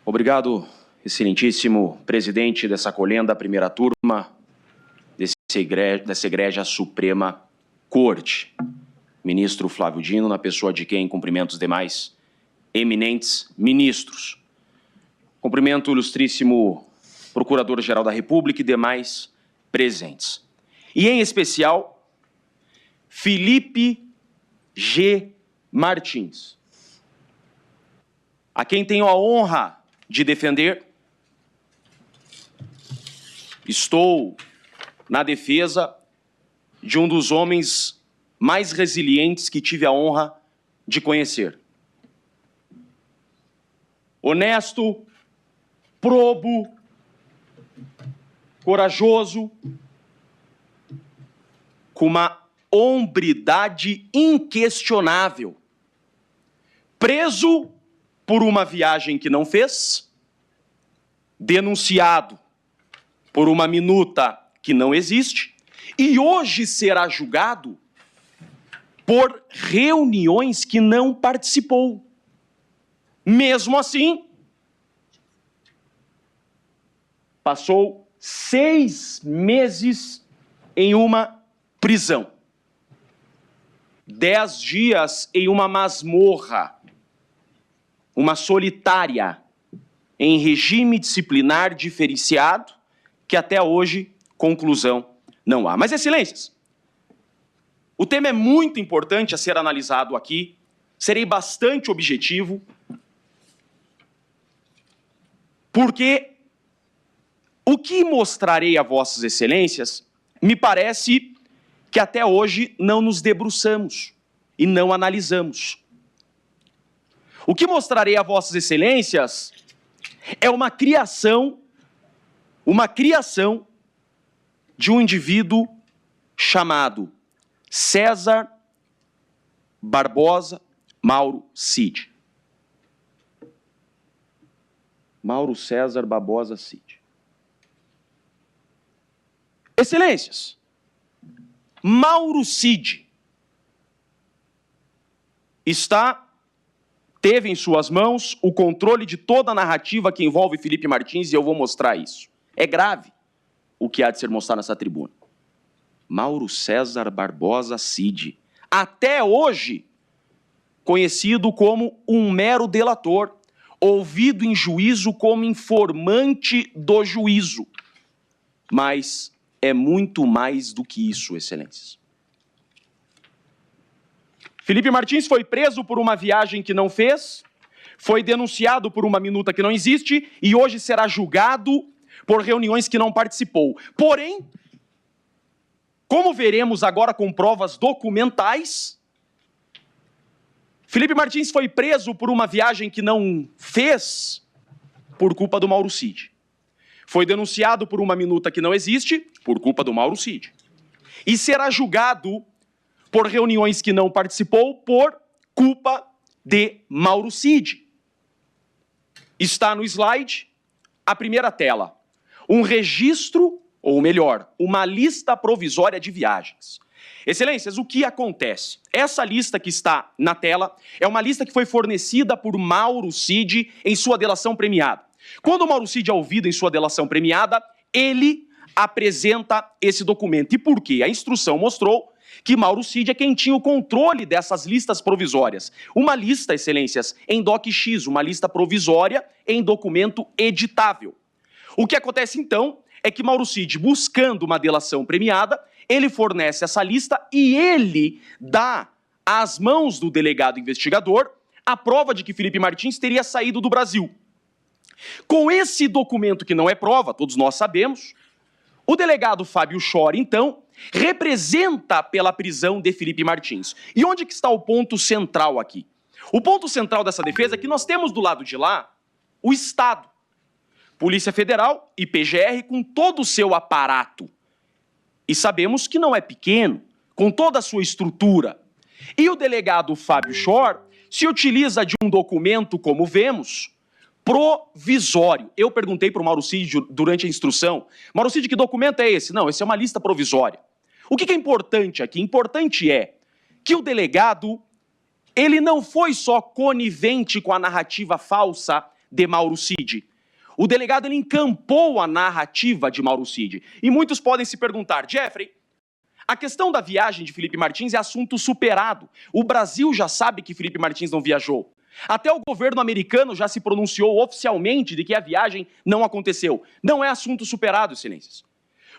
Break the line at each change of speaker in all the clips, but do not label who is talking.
Obrigado, excelentíssimo presidente dessa colenda, primeira turma dessa Igreja Suprema Corte. Ministro Flávio Dino, na pessoa de quem cumprimento os demais eminentes ministros. Cumprimento o ilustríssimo Procurador-Geral da República e demais presentes. E, em especial, Felipe G. Martins, a quem tenho a honra de defender. Estou na defesa de um dos homens mais resilientes que tive a honra de conhecer. Honesto, probo, corajoso, com uma hombridade inquestionável. Preso por uma viagem que não fez, denunciado por uma minuta que não existe, e hoje será julgado por reuniões que não participou. Mesmo assim, passou 6 meses em uma prisão, 10 dias em uma masmorra, uma solitária, em regime disciplinar diferenciado, que até hoje, conclusão, não há. Mas, excelências, o tema é muito importante a ser analisado aqui, serei bastante objetivo, porque o que mostrarei a vossas excelências, me parece que até hoje não nos debruçamos e não analisamos. O que mostrarei a vossas excelências é uma criação de um indivíduo chamado César Barbosa Mauro Cid. Mauro César Barbosa Cid. Excelências, Mauro Cid teve em suas mãos o controle de toda a narrativa que envolve Felipe Martins, e eu vou mostrar isso. É grave o que há de ser mostrado nessa tribuna. Mauro César Barbosa Cid, até hoje conhecido como um mero delator, ouvido em juízo como informante do juízo. Mas é muito mais do que isso, excelências. Felipe Martins foi preso por uma viagem que não fez, foi denunciado por uma minuta que não existe e hoje será julgado por reuniões que não participou. Porém, como veremos agora com provas documentais, Felipe Martins foi preso por uma viagem que não fez por culpa do Mauro Cid. Foi denunciado por uma minuta que não existe por culpa do Mauro Cid. E será julgado por reuniões que não participou por culpa de Mauro Cid. Está no slide, a primeira tela. Um registro, ou melhor, uma lista provisória de viagens. Excelências, o que acontece? Essa lista que está na tela é uma lista que foi fornecida por Mauro Cid em sua delação premiada. Quando o Mauro Cid é ouvido em sua delação premiada, ele apresenta esse documento. E por quê? A instrução mostrou que Mauro Cid é quem tinha o controle dessas listas provisórias. Uma lista, excelências, em DOC-X, uma lista provisória em documento editável. O que acontece, então, é que Mauro Cid, buscando uma delação premiada, ele fornece essa lista e ele dá às mãos do delegado investigador a prova de que Felipe Martins teria saído do Brasil. Com esse documento que não é prova, todos nós sabemos, o delegado Fábio Chor, então, representa pela prisão de Felipe Martins. E onde que está o ponto central aqui? O ponto central dessa defesa é que nós temos do lado de lá o Estado, Polícia Federal e PGR com todo o seu aparato. E sabemos que não é pequeno, com toda a sua estrutura. E o delegado Fábio Chor se utiliza de um documento, como vemos, provisório. Eu perguntei para o Mauro Cid durante a instrução, Mauro Cid, que documento é esse? Não, esse é uma lista provisória. O que é importante aqui? Importante é que o delegado, ele não foi só conivente com a narrativa falsa de Mauro Cid. O delegado ele encampou a narrativa de Mauro Cid. E muitos podem se perguntar, Jeffrey, a questão da viagem de Felipe Martins é assunto superado. O Brasil já sabe que Felipe Martins não viajou. Até o governo americano já se pronunciou oficialmente de que a viagem não aconteceu. Não é assunto superado, excelências.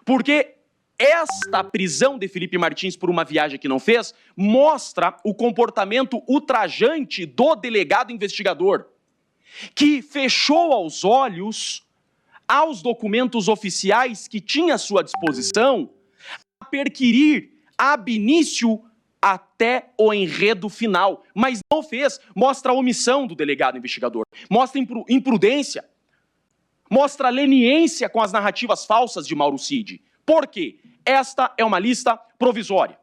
Porque esta prisão de Felipe Martins por uma viagem que não fez mostra o comportamento ultrajante do delegado investigador, que fechou aos olhos aos documentos oficiais que tinha à sua disposição a perquirir ab início até o enredo final, mas não fez. Mostra a omissão do delegado investigador, mostra imprudência, mostra leniência com as narrativas falsas de Mauro Cid. Por quê? Esta é uma lista provisória.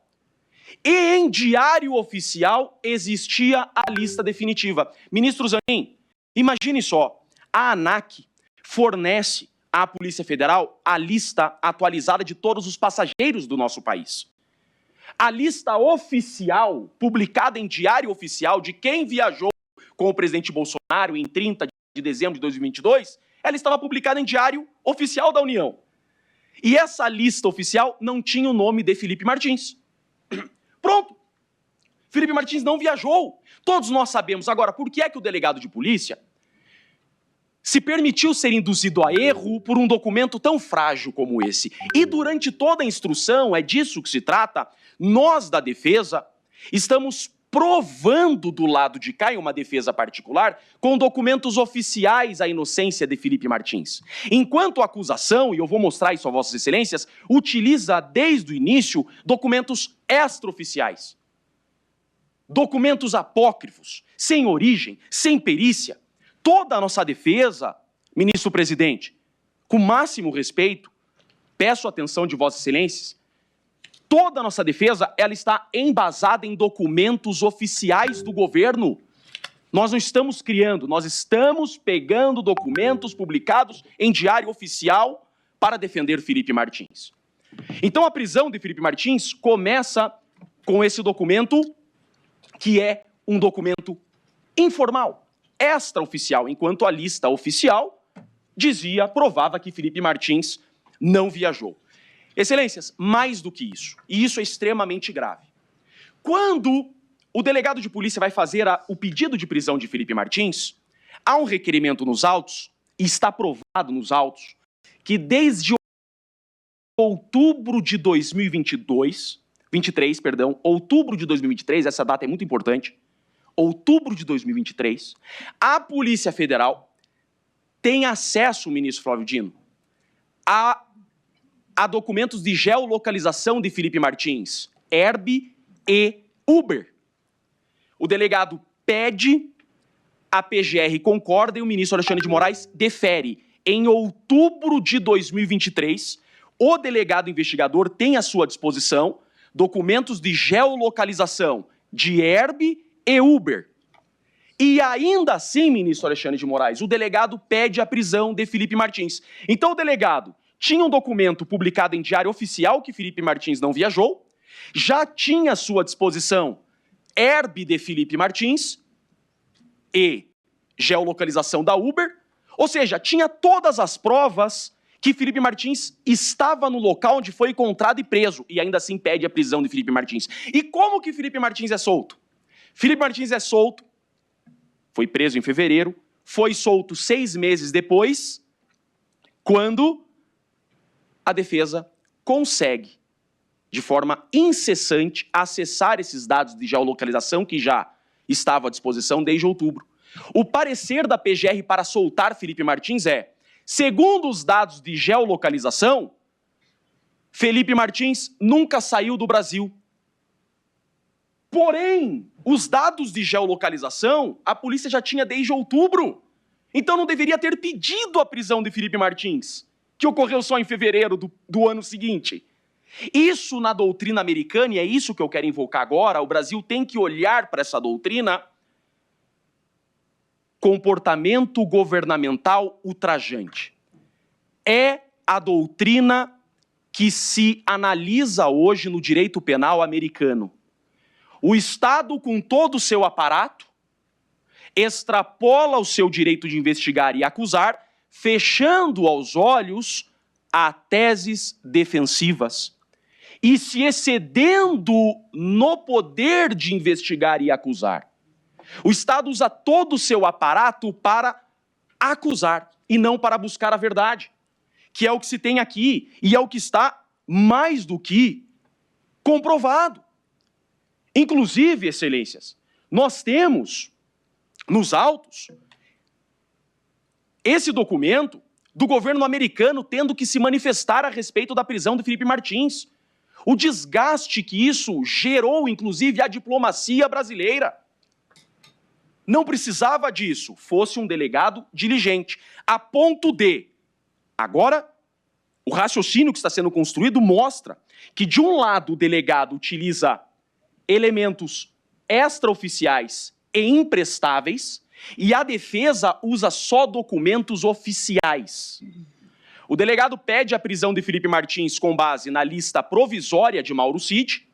E em diário oficial existia a lista definitiva. Ministro Zanin, imagine só, a ANAC fornece à Polícia Federal a lista atualizada de todos os passageiros do nosso país. A lista oficial, publicada em diário oficial, de quem viajou com o presidente Bolsonaro em 30 de dezembro de 2022, ela estava publicada em diário oficial da União. E essa lista oficial não tinha o nome de Felipe Martins. Pronto. Felipe Martins não viajou. Todos nós sabemos. Agora, por que é que o delegado de polícia se permitiu ser induzido a erro por um documento tão frágil como esse? E durante toda a instrução, é disso que se trata, nós da defesa estamos provando do lado de cá, em uma defesa particular, com documentos oficiais a inocência de Felipe Martins. Enquanto a acusação, e eu vou mostrar isso a vossas excelências, utiliza desde o início documentos extraoficiais. Documentos apócrifos, sem origem, sem perícia. Toda a nossa defesa, ministro presidente, com máximo respeito, peço a atenção de vossas excelências, toda a nossa defesa, ela está embasada em documentos oficiais do governo. Nós não estamos criando, nós estamos pegando documentos publicados em diário oficial para defender Felipe Martins. Então a prisão de Felipe Martins começa com esse documento, que é um documento informal, extraoficial, enquanto a lista oficial dizia, provava que Felipe Martins não viajou. Excelências, mais do que isso, e isso é extremamente grave. Quando o delegado de polícia vai fazer o pedido de prisão de Felipe Martins, há um requerimento nos autos, e está provado nos autos, que desde outubro de 2023, essa data é muito importante, outubro de 2023, a Polícia Federal tem acesso, ministro Flávio Dino, a documentos de geolocalização de Felipe Martins, Herb e Uber. O delegado pede, a PGR concorda e o ministro Alexandre de Moraes defere. Em outubro de 2023, o delegado investigador tem à sua disposição documentos de geolocalização de Herb e Uber. E ainda assim, ministro Alexandre de Moraes, o delegado pede a prisão de Felipe Martins. Então o delegado tinha um documento publicado em diário oficial que Felipe Martins não viajou, já tinha à sua disposição Herb de Felipe Martins e geolocalização da Uber, ou seja, tinha todas as provas que Felipe Martins estava no local onde foi encontrado e preso, e ainda assim pede a prisão de Felipe Martins. E como que Felipe Martins é solto? Felipe Martins é solto, foi preso em fevereiro, foi solto 6 meses depois, quando a defesa consegue, de forma incessante, acessar esses dados de geolocalização que já estavam à disposição desde outubro. O parecer da PGR para soltar Felipe Martins é, segundo os dados de geolocalização, Felipe Martins nunca saiu do Brasil. Porém, os dados de geolocalização, a polícia já tinha desde outubro. Então não deveria ter pedido a prisão de Felipe Martins, que ocorreu só em fevereiro do ano seguinte. Isso na doutrina americana, e é isso que eu quero invocar agora, o Brasil tem que olhar para essa doutrina, comportamento governamental ultrajante. É a doutrina que se analisa hoje no direito penal americano. O Estado, com todo o seu aparato, extrapola o seu direito de investigar e acusar, fechando aos olhos a teses defensivas e se excedendo no poder de investigar e acusar. O Estado usa todo o seu aparato para acusar e não para buscar a verdade, que é o que se tem aqui e é o que está mais do que comprovado. Inclusive, excelências, nós temos nos autos esse documento do governo americano tendo que se manifestar a respeito da prisão de Felipe Martins. O desgaste que isso gerou, inclusive, à diplomacia brasileira. Não precisava disso, fosse um delegado diligente, a ponto de, agora, o raciocínio que está sendo construído mostra que, de um lado, o delegado utiliza elementos extraoficiais e imprestáveis, e a defesa usa só documentos oficiais. O delegado pede a prisão de Felipe Martins com base na lista provisória de Mauro Cid,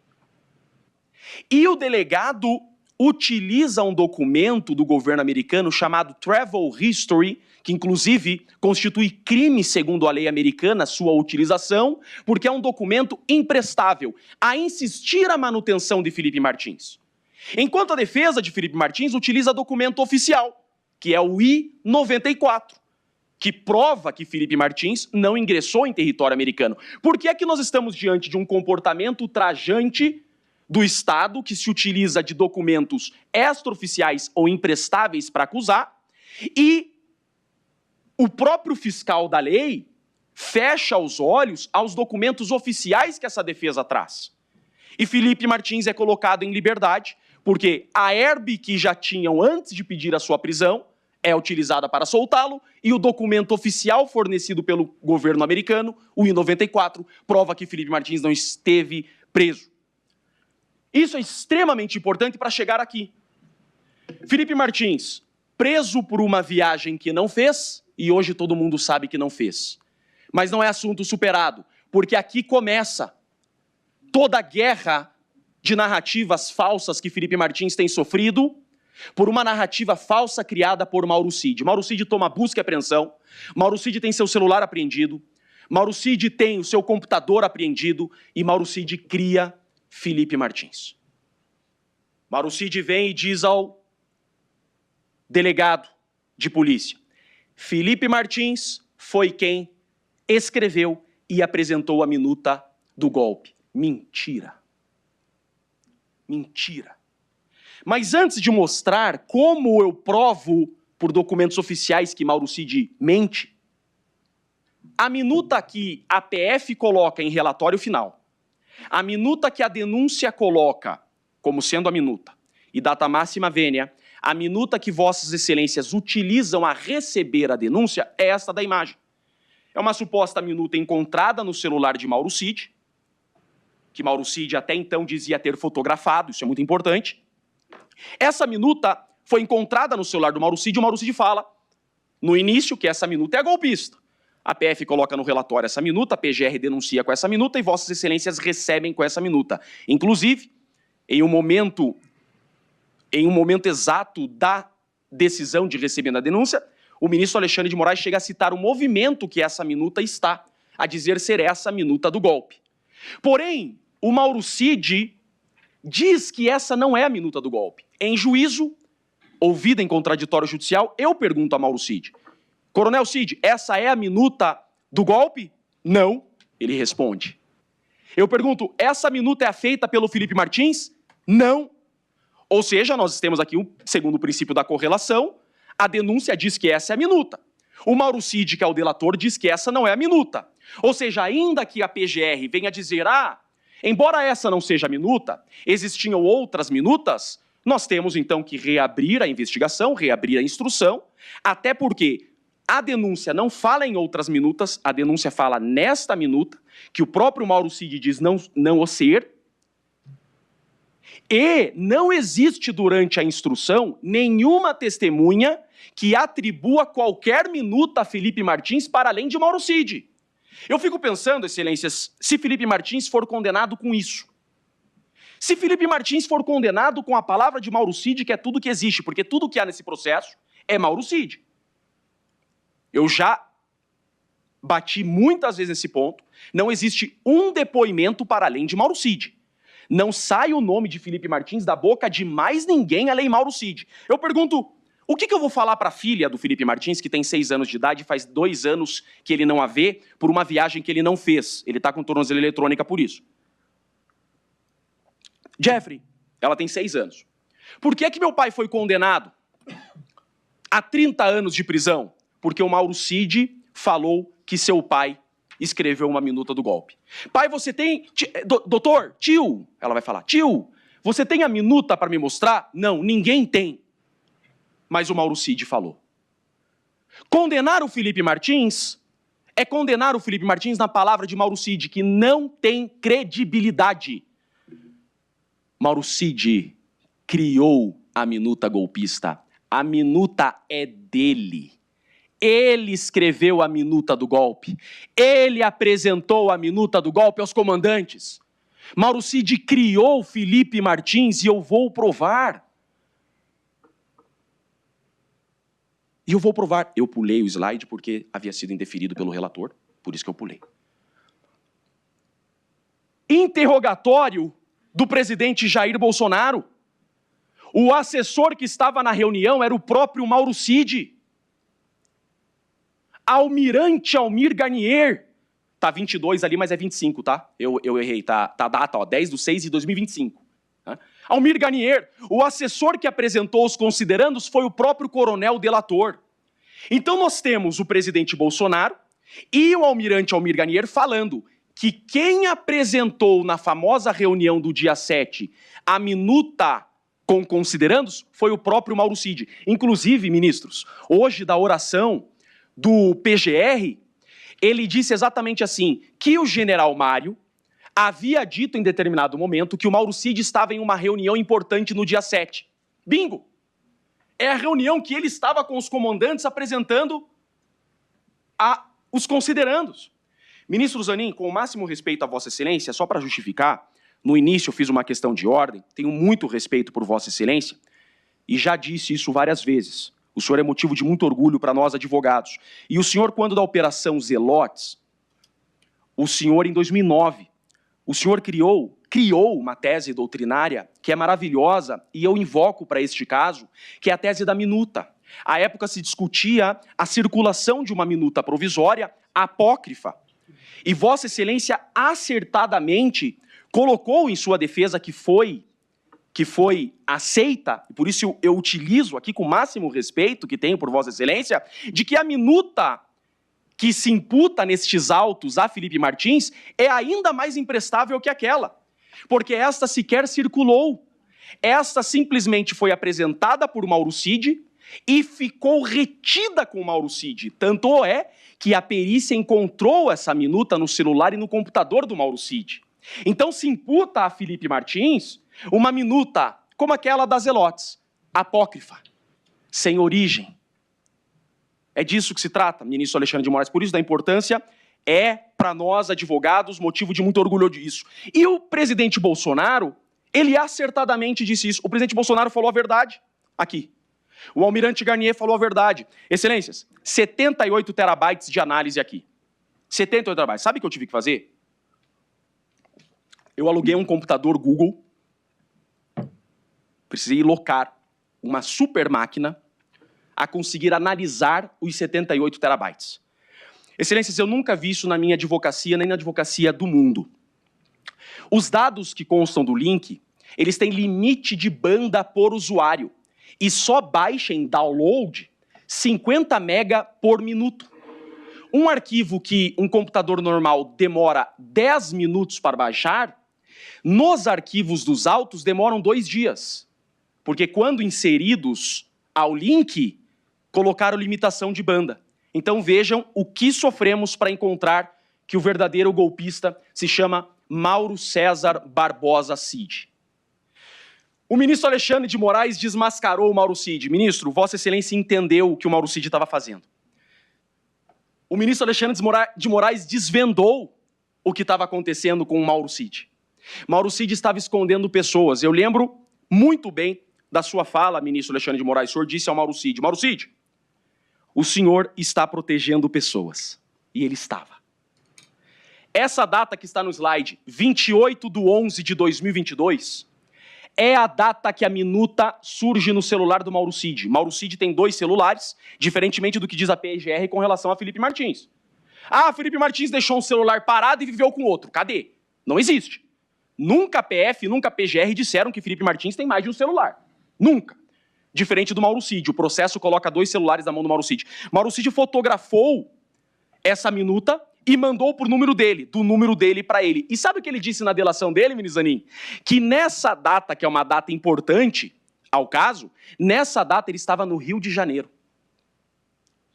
e o delegado utiliza um documento do governo americano chamado Travel History, que inclusive constitui crime segundo a lei americana sua utilização, porque é um documento imprestável a insistir a manutenção de Felipe Martins. Enquanto a defesa de Felipe Martins utiliza documento oficial, que é o I-94, que prova que Felipe Martins não ingressou em território americano. Por que é que nós estamos diante de um comportamento ultrajante do Estado que se utiliza de documentos extraoficiais ou imprestáveis para acusar e o próprio fiscal da lei fecha os olhos aos documentos oficiais que essa defesa traz? E Felipe Martins é colocado em liberdade porque a herb que já tinham antes de pedir a sua prisão é utilizada para soltá-lo e o documento oficial fornecido pelo governo americano, o I-94, prova que Felipe Martins não esteve preso. Isso é extremamente importante para chegar aqui. Felipe Martins, preso por uma viagem que não fez, e hoje todo mundo sabe que não fez. Mas não é assunto superado, porque aqui começa toda a guerra de narrativas falsas que Felipe Martins tem sofrido por uma narrativa falsa criada por Mauro Cid. Mauro Cid toma busca e apreensão, Mauro Cid tem seu celular apreendido, Mauro Cid tem o seu computador apreendido e Mauro Cid cria Felipe Martins. Mauro Cid vem e diz ao delegado de polícia: Felipe Martins foi quem escreveu e apresentou a minuta do golpe. Mentira. Mentira. Mas antes de mostrar como eu provo por documentos oficiais que Mauro Cid mente, a minuta que a PF coloca em relatório final, a minuta que a denúncia coloca como sendo a minuta, e data máxima vênia, a minuta que vossas excelências utilizam a receber a denúncia é esta da imagem. É uma suposta minuta encontrada no celular de Mauro Cid, que Mauro Cid até então dizia ter fotografado, isso é muito importante. Essa minuta foi encontrada no celular do Mauro Cid, e o Mauro Cid fala, no início, que essa minuta é golpista. A PF coloca no relatório essa minuta, a PGR denuncia com essa minuta e vossas excelências recebem com essa minuta. Inclusive, em um momento exato da decisão de receber a denúncia, o ministro Alexandre de Moraes chega a citar o movimento que essa minuta está, a dizer ser essa a minuta do golpe. Porém, o Mauro Cid diz que essa não é a minuta do golpe. Em juízo, ouvida em contraditório judicial, eu pergunto a Mauro Cid: Coronel Cid, essa é a minuta do golpe? Não, ele responde. Eu pergunto, essa minuta é feita pelo Felipe Martins? Não. Ou seja, nós temos aqui, segundo o princípio da correlação, a denúncia diz que essa é a minuta. O Mauro Cid, que é o delator, diz que essa não é a minuta. Ou seja, ainda que a PGR venha dizer, embora essa não seja a minuta, existiam outras minutas, nós temos então que reabrir a investigação, reabrir a instrução, até porque a denúncia não fala em outras minutas, a denúncia fala nesta minuta, que o próprio Mauro Cid diz não o ser, e não existe durante a instrução nenhuma testemunha que atribua qualquer minuta a Felipe Martins para além de Mauro Cid. Eu fico pensando, excelências, se Felipe Martins for condenado com isso, Se Felipe Martins for condenado com a palavra de Mauro Cid, que é tudo que existe, porque tudo que há nesse processo é Mauro Cid. Eu já bati muitas vezes nesse ponto, não existe um depoimento para além de Mauro Cid. Não sai o nome de Felipe Martins da boca de mais ninguém além Mauro Cid. Eu pergunto, o que eu vou falar para a filha do Felipe Martins, que tem 6 anos de idade, faz 2 anos que ele não a vê, por uma viagem que ele não fez. Ele está com tornozeleira eletrônica por isso. Jeffrey, ela tem 6 anos. Por que meu pai foi condenado a 30 anos de prisão? Porque o Mauro Cid falou que seu pai escreveu uma minuta do golpe. Pai, você tem... Doutor, tio, ela vai falar, tio, você tem a minuta para me mostrar? Não, ninguém tem. Mas o Mauro Cid falou. Condenar o Felipe Martins é condenar o Felipe Martins na palavra de Mauro Cid, que não tem credibilidade. Mauro Cid criou a minuta golpista. A minuta é dele. Ele escreveu a minuta do golpe. Ele apresentou a minuta do golpe aos comandantes. Mauro Cid criou Felipe Martins e eu vou provar. E eu vou provar. Eu pulei o slide porque havia sido indeferido pelo relator, por isso que eu pulei. Interrogatório do presidente Jair Bolsonaro. O assessor que estava na reunião era o próprio Mauro Cid. Almirante Almir Garnier. Tá 22 ali, mas é 25, tá? Eu errei, tá a data, ó, 10/6/2025. Tá? Almir Garnier, o assessor que apresentou os considerandos foi o próprio coronel delator. Então nós temos o presidente Bolsonaro e o almirante Almir Garnier falando que quem apresentou na famosa reunião do dia 7 a minuta com considerandos foi o próprio Mauro Cid. Inclusive, ministros, hoje da oração do PGR, ele disse exatamente assim, que o general Mário havia dito em determinado momento que o Mauro Cid estava em uma reunião importante no dia 7. Bingo! É a reunião que ele estava com os comandantes apresentando os considerandos. Ministro Zanin, com o máximo respeito a Vossa Excelência, só para justificar, no início eu fiz uma questão de ordem, tenho muito respeito por Vossa Excelência, e já disse isso várias vezes. O senhor é motivo de muito orgulho para nós advogados. E o senhor, quando da Operação Zelotes, o senhor, em 2009, o senhor criou uma tese doutrinária que é maravilhosa, e eu invoco para este caso, que é a tese da minuta. À época se discutia a circulação de uma minuta provisória apócrifa. E Vossa Excelência acertadamente colocou em sua defesa que foi aceita, e por isso eu utilizo aqui com o máximo respeito que tenho por Vossa Excelência, de que a minuta que se imputa nestes autos a Felipe Martins é ainda mais imprestável que aquela, porque esta sequer circulou. Esta simplesmente foi apresentada por Mauro Cid e ficou retida com Mauro Cid. Tanto é que a perícia encontrou essa minuta no celular e no computador do Mauro Cid. Então se imputa a Felipe Martins uma minuta como aquela das Zelotes, apócrifa, sem origem. É disso que se trata, ministro Alexandre de Moraes. Por isso, da importância, é, para nós, advogados, motivo de muito orgulho disso. E o presidente Bolsonaro, ele acertadamente disse isso. O presidente Bolsonaro falou a verdade aqui. O almirante Garnier falou a verdade. Excelências, 78 terabytes de análise aqui. 78 terabytes. Sabe o que eu tive que fazer? Eu aluguei um computador Google, precisei locar uma super máquina a conseguir analisar os 78 terabytes. Excelências, eu nunca vi isso na minha advocacia, nem na advocacia do mundo. Os dados que constam do link, eles têm limite de banda por usuário e só baixa em download 50 mega por minuto. Um arquivo que um computador normal demora 10 minutos para baixar, nos arquivos dos autos demoram 2 dias. Porque quando inseridos ao link, colocaram limitação de banda. Então vejam o que sofremos para encontrar que o verdadeiro golpista se chama Mauro César Barbosa Cid. O ministro Alexandre de Moraes desmascarou o Mauro Cid. Ministro, Vossa Excelência entendeu o que o Mauro Cid estava fazendo. O ministro Alexandre de Moraes desvendou o que estava acontecendo com o Mauro Cid. Mauro Cid estava escondendo pessoas. Eu lembro muito bem da sua fala, ministro Alexandre de Moraes. O senhor disse ao Mauro Cid, o senhor está protegendo pessoas. E ele estava. Essa data que está no slide, 28/11/2022, é a data que a minuta surge no celular do Mauro Cid. Mauro Cid tem 2 celulares, diferentemente do que diz a PGR com relação a Felipe Martins. Ah, Felipe Martins deixou um celular parado e viveu com outro. Cadê? Não existe. Nunca a PF, nunca a PGR disseram que Felipe Martins tem mais de um celular. Nunca. Diferente do Mauro Cid. O processo coloca 2 celulares na mão do Mauro Cid. Mauro Cid fotografou essa minuta e mandou por número dele, do número dele para ele. E sabe o que ele disse na delação dele, ministro Zanin? Que nessa data, que é uma data importante ao caso, nessa data ele estava no Rio de Janeiro.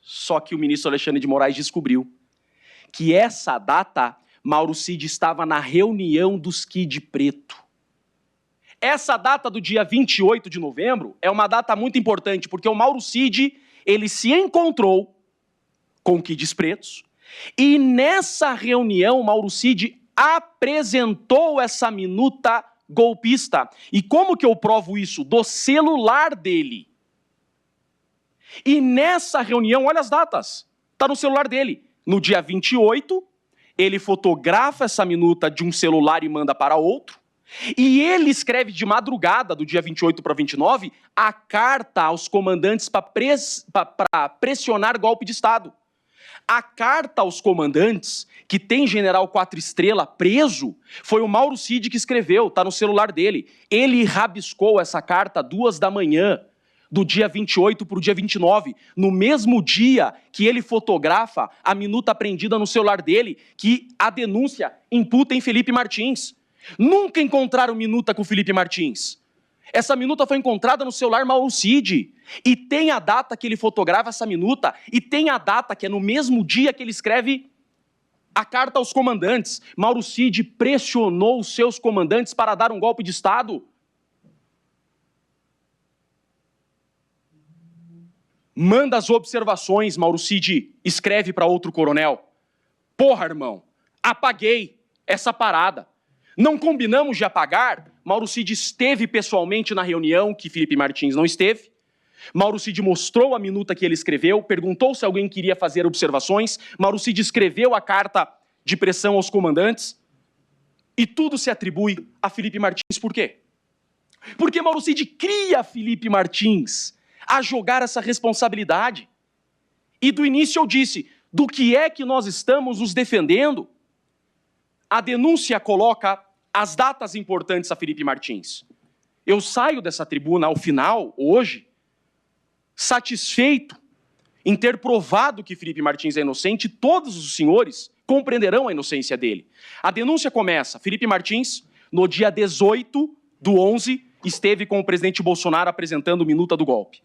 Só que o ministro Alexandre de Moraes descobriu que essa data, Mauro Cid estava na reunião dos Kid Preto. Essa data do dia 28 de novembro é uma data muito importante, porque o Mauro Cid, ele se encontrou com Kids Pretos, e nessa reunião, Mauro Cid apresentou essa minuta golpista. E como que eu provo isso? Do celular dele. E nessa reunião, olha as datas, está no celular dele. No dia 28, ele fotografa essa minuta de um celular e manda para outro. E ele escreve de madrugada, do dia 28 para 29, a carta aos comandantes para pressionar golpe de Estado. A carta aos comandantes, que tem general 4 estrelas preso, foi o Mauro Cid que escreveu, está no celular dele. Ele rabiscou essa carta 2 da manhã, do dia 28 para o dia 29, no mesmo dia que ele fotografa a minuta apreendida no celular dele, que a denúncia imputa em Felipe Martins. Nunca encontraram minuta com Felipe Martins. Essa minuta foi encontrada no celular Mauro Cid. E tem a data que ele fotografa essa minuta, e tem a data que é no mesmo dia que ele escreve a carta aos comandantes. Mauro Cid pressionou os seus comandantes para dar um golpe de Estado. Manda as observações, Mauro Cid escreve para outro coronel. Porra, irmão, apaguei essa parada. Não combinamos de apagar? Mauro Cid esteve pessoalmente na reunião, que Felipe Martins não esteve. Mauro Cid mostrou a minuta que ele escreveu, perguntou se alguém queria fazer observações. Mauro Cid escreveu a carta de pressão aos comandantes. E tudo se atribui a Felipe Martins. Por quê? Porque Mauro Cid cria Felipe Martins a jogar essa responsabilidade. E do início eu disse, do que é que nós estamos nos defendendo? A denúncia coloca as datas importantes a Felipe Martins. Eu saio dessa tribuna ao final, hoje, satisfeito em ter provado que Felipe Martins é inocente, todos os senhores compreenderão a inocência dele. A denúncia começa, Felipe Martins, no dia 18/11, esteve com o presidente Bolsonaro apresentando minuta do golpe.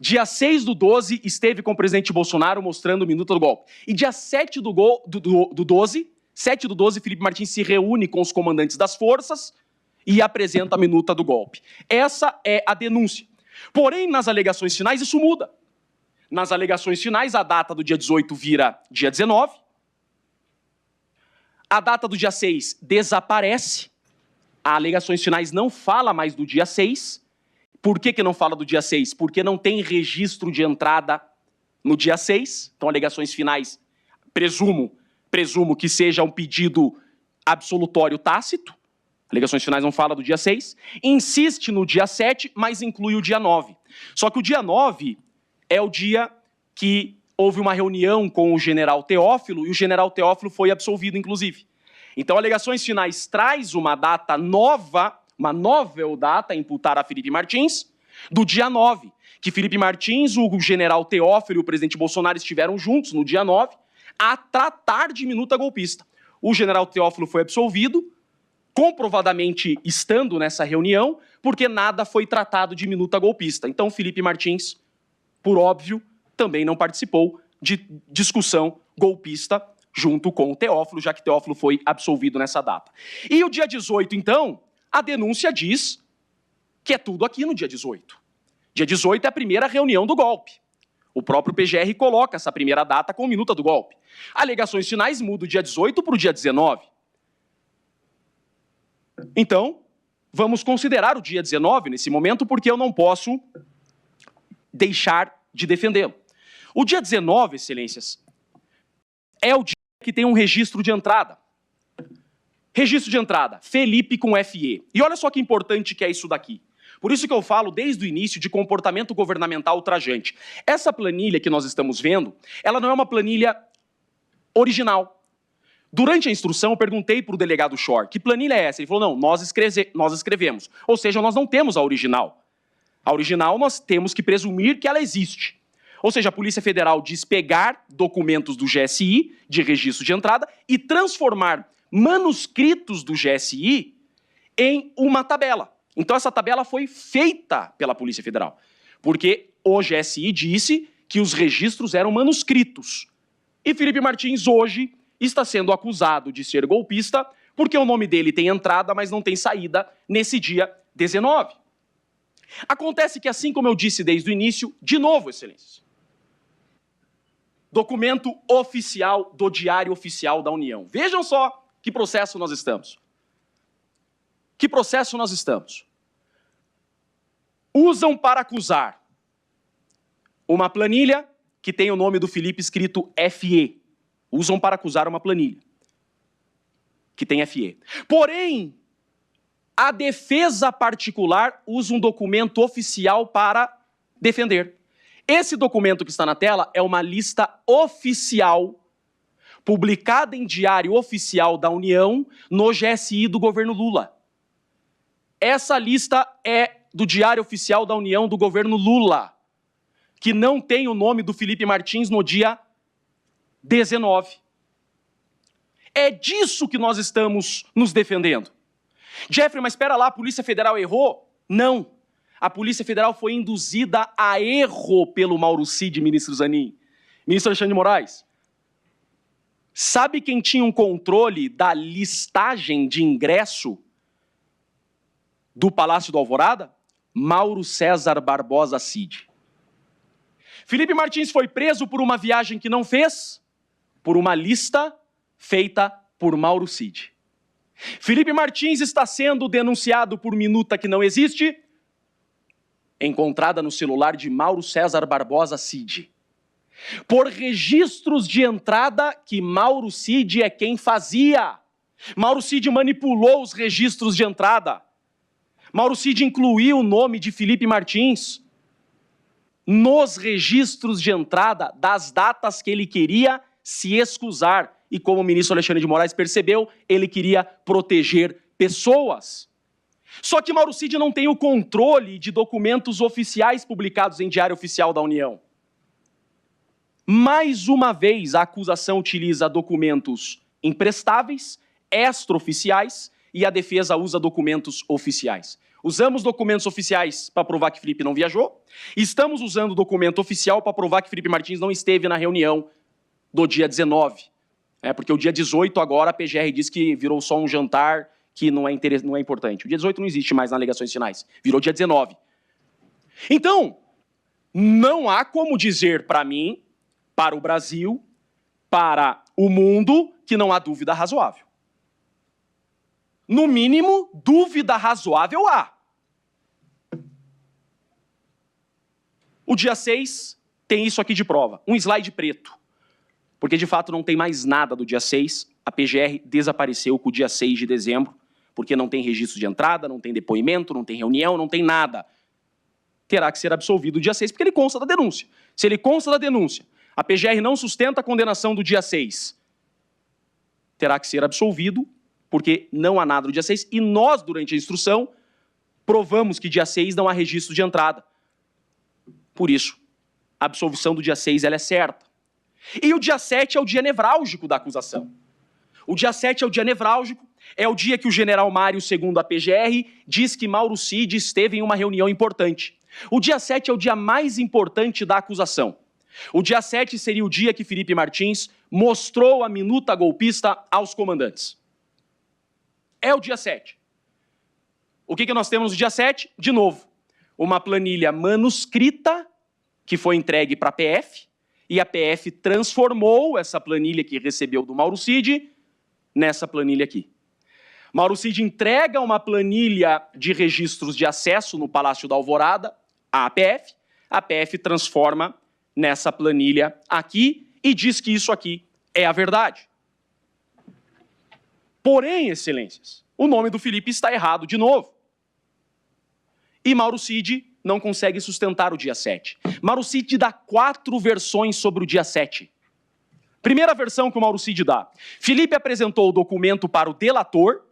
Dia 6/12, esteve com o presidente Bolsonaro mostrando minuta do golpe. E dia 7/12, Felipe Martins se reúne com os comandantes das forças e apresenta a minuta do golpe. Essa é a denúncia. Porém, nas alegações finais, isso muda. Nas alegações finais, a data do dia 18 vira dia 19. A data do dia 6 desaparece. As alegações finais não fala mais do dia 6. Por que não fala do dia 6? Porque não tem registro de entrada no dia 6. Então, alegações finais, presumo que seja um pedido absolutório tácito. Alegações finais não fala do dia 6. Insiste no dia 7, mas inclui o dia 9. Só que o dia 9 é o dia que houve uma reunião com o general Teófilo, e o general Teófilo foi absolvido, inclusive. Então, alegações finais traz uma data nova, uma novel data a imputar a Felipe Martins, do dia 9, que Felipe Martins, o general Teófilo e o presidente Bolsonaro estiveram juntos no dia 9, a tratar de minuta golpista. O general Teófilo foi absolvido, comprovadamente estando nessa reunião, porque nada foi tratado de minuta golpista. Então, Felipe Martins, por óbvio, também não participou de discussão golpista junto com o Teófilo, já que Teófilo foi absolvido nessa data. E o dia 18, então, a denúncia diz que é tudo aqui no dia 18. Dia 18 é a primeira reunião do golpe. O próprio PGR coloca essa primeira data com minuta do golpe. Alegações finais mudam o dia 18 para o dia 19. Então, vamos considerar o dia 19 nesse momento, porque eu não posso deixar de defendê-lo. O dia 19, excelências, é o dia que tem um registro de entrada. Registro de entrada, Felipe com FE. E olha só que importante que é isso daqui. Por isso que eu falo desde o início de comportamento governamental ultrajante. Essa planilha que nós estamos vendo, ela não é uma planilha original. Durante a instrução, eu perguntei para o delegado Schor, que planilha é essa? Ele falou, não, nós escrevemos. Ou seja, nós não temos a original. A original nós temos que presumir que ela existe. Ou seja, a Polícia Federal diz pegar documentos do GSI, de registro de entrada, e transformar manuscritos do GSI em uma tabela. Então essa tabela foi feita pela Polícia Federal, porque o GSI disse que os registros eram manuscritos. E Felipe Martins hoje está sendo acusado de ser golpista, porque o nome dele tem entrada, mas não tem saída nesse dia 19. Acontece que, assim como eu disse desde o início, de novo, excelências, documento oficial do Diário Oficial da União. Vejam só que processo nós estamos. Que processo nós estamos? Usam para acusar uma planilha que tem o nome do Felipe escrito FE. Usam para acusar uma planilha que tem FE. Porém, a defesa particular usa um documento oficial para defender. Esse documento que está na tela é uma lista oficial publicada em Diário Oficial da União no GSI do governo Lula. Essa lista é do Diário Oficial da União do governo Lula, que não tem o nome do Felipe Martins no dia 19. É disso que nós estamos nos defendendo. Jeffrey, mas espera lá, a Polícia Federal errou? Não. A Polícia Federal foi induzida a erro pelo Mauro Cid, ministro Zanin. Ministro Alexandre de Moraes, sabe quem tinha um controle da listagem de ingresso do Palácio do Alvorada? Mauro César Barbosa Cid. Felipe Martins foi preso por uma viagem que não fez, por uma lista feita por Mauro Cid. Felipe Martins está sendo denunciado por minuta que não existe, encontrada no celular de Mauro César Barbosa Cid. Por registros de entrada que Mauro Cid é quem fazia. Mauro Cid manipulou os registros de entrada. Mauro Cid incluiu o nome de Felipe Martins nos registros de entrada das datas que ele queria se excusar. E como o ministro Alexandre de Moraes percebeu, ele queria proteger pessoas. Só que Mauro Cid não tem o controle de documentos oficiais publicados em Diário Oficial da União. Mais uma vez, a acusação utiliza documentos imprestáveis, extraoficiais, e a defesa usa documentos oficiais. Usamos documentos oficiais para provar que Felipe não viajou, estamos usando documento oficial para provar que Felipe Martins não esteve na reunião do dia 19. Porque o dia 18 agora a PGR diz que virou só um jantar que não é importante. O dia 18 não existe mais nas alegações finais, virou dia 19. Então, não há como dizer para mim, para o Brasil, para o mundo, que não há dúvida razoável. No mínimo, dúvida razoável há. O dia 6 tem isso aqui de prova, um slide preto. Porque, de fato, não tem mais nada do dia 6. A PGR desapareceu com o dia 6 de dezembro, porque não tem registro de entrada, não tem depoimento, não tem reunião, não tem nada. Terá que ser absolvido o dia 6, porque ele consta da denúncia. Se ele consta da denúncia, a PGR não sustenta a condenação do dia 6, terá que ser absolvido, porque não há nada do dia 6, e nós, durante a instrução, provamos que dia 6 não há registro de entrada. Por isso, a absolvição do dia 6 ela é certa. E o dia 7 é o dia nevrálgico da acusação. O dia 7 é o dia nevrálgico, é o dia que o general Mário, segundo a PGR, diz que Mauro Cid esteve em uma reunião importante. O dia 7 é o dia mais importante da acusação. O dia 7 seria o dia que Felipe Martins mostrou a minuta golpista aos comandantes. É o dia 7. O que nós temos no dia 7? De novo, uma planilha manuscrita que foi entregue para a PF, e a PF transformou essa planilha que recebeu do Mauro Cid nessa planilha aqui. Mauro Cid entrega uma planilha de registros de acesso no Palácio da Alvorada à APF. A APF transforma nessa planilha aqui e diz que isso aqui é a verdade. Porém, excelências, o nome do Felipe está errado de novo. E Mauro Cid não consegue sustentar o dia 7. Mauro Cid dá 4 versões sobre o dia 7. Primeira versão que o Mauro Cid dá. Felipe apresentou o documento para o delator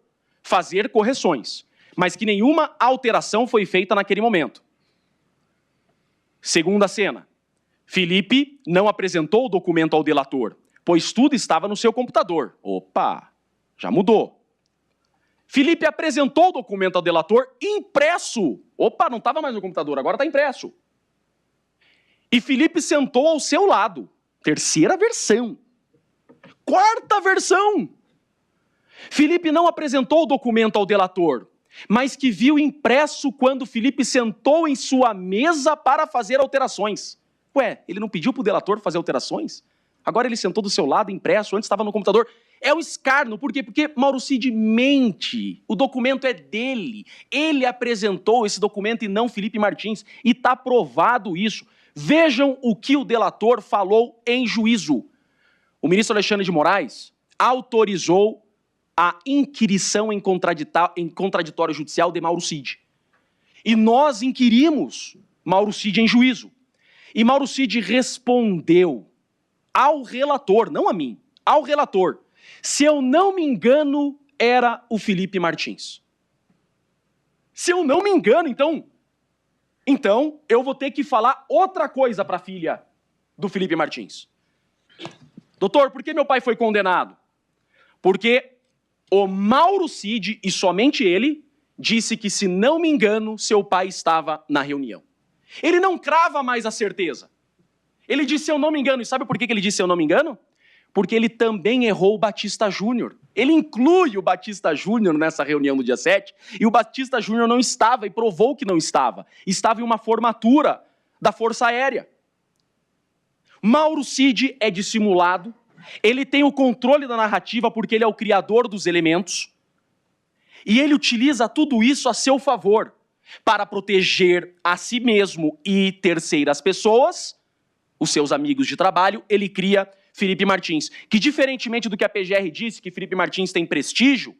fazer correções, mas que nenhuma alteração foi feita naquele momento. Segunda cena. Felipe não apresentou o documento ao delator, pois tudo estava no seu computador. Opa, já mudou. Felipe apresentou o documento ao delator impresso. Opa, não estava mais no computador, agora está impresso. E Felipe sentou ao seu lado. Terceira versão. Quarta versão. Felipe não apresentou o documento ao delator, mas que viu impresso quando Felipe sentou em sua mesa para fazer alterações. Ué, ele não pediu para o delator fazer alterações? Agora ele sentou do seu lado, impresso, antes estava no computador. É um escárnio, por quê? Porque Mauro Cid mente. O documento é dele. Ele apresentou esse documento e não Felipe Martins. E está provado isso. Vejam o que o delator falou em juízo. O ministro Alexandre de Moraes autorizou a inquirição em contraditório judicial de Mauro Cid. E nós inquirimos Mauro Cid em juízo. E Mauro Cid respondeu ao relator, não a mim, ao relator. Se eu não me engano, era o Felipe Martins. Se eu não me engano, então eu vou ter que falar outra coisa para a filha do Felipe Martins. Doutor, por que meu pai foi condenado? Porque o Mauro Cid, e somente ele, disse que, se não me engano, seu pai estava na reunião. Ele não crava mais a certeza. Ele disse, eu não me engano. E sabe por que ele disse, eu não me engano? Porque ele também errou o Batista Júnior. Ele inclui o Batista Júnior nessa reunião do dia 7, e o Batista Júnior não estava, e provou que não estava. Estava em uma formatura da Força Aérea. Mauro Cid é dissimulado, ele tem o controle da narrativa porque ele é o criador dos elementos, e ele utiliza tudo isso a seu favor, para proteger a si mesmo e terceiras pessoas, os seus amigos de trabalho. Ele cria Felipe Martins, que, diferentemente do que a PGR disse, que Felipe Martins tem prestígio,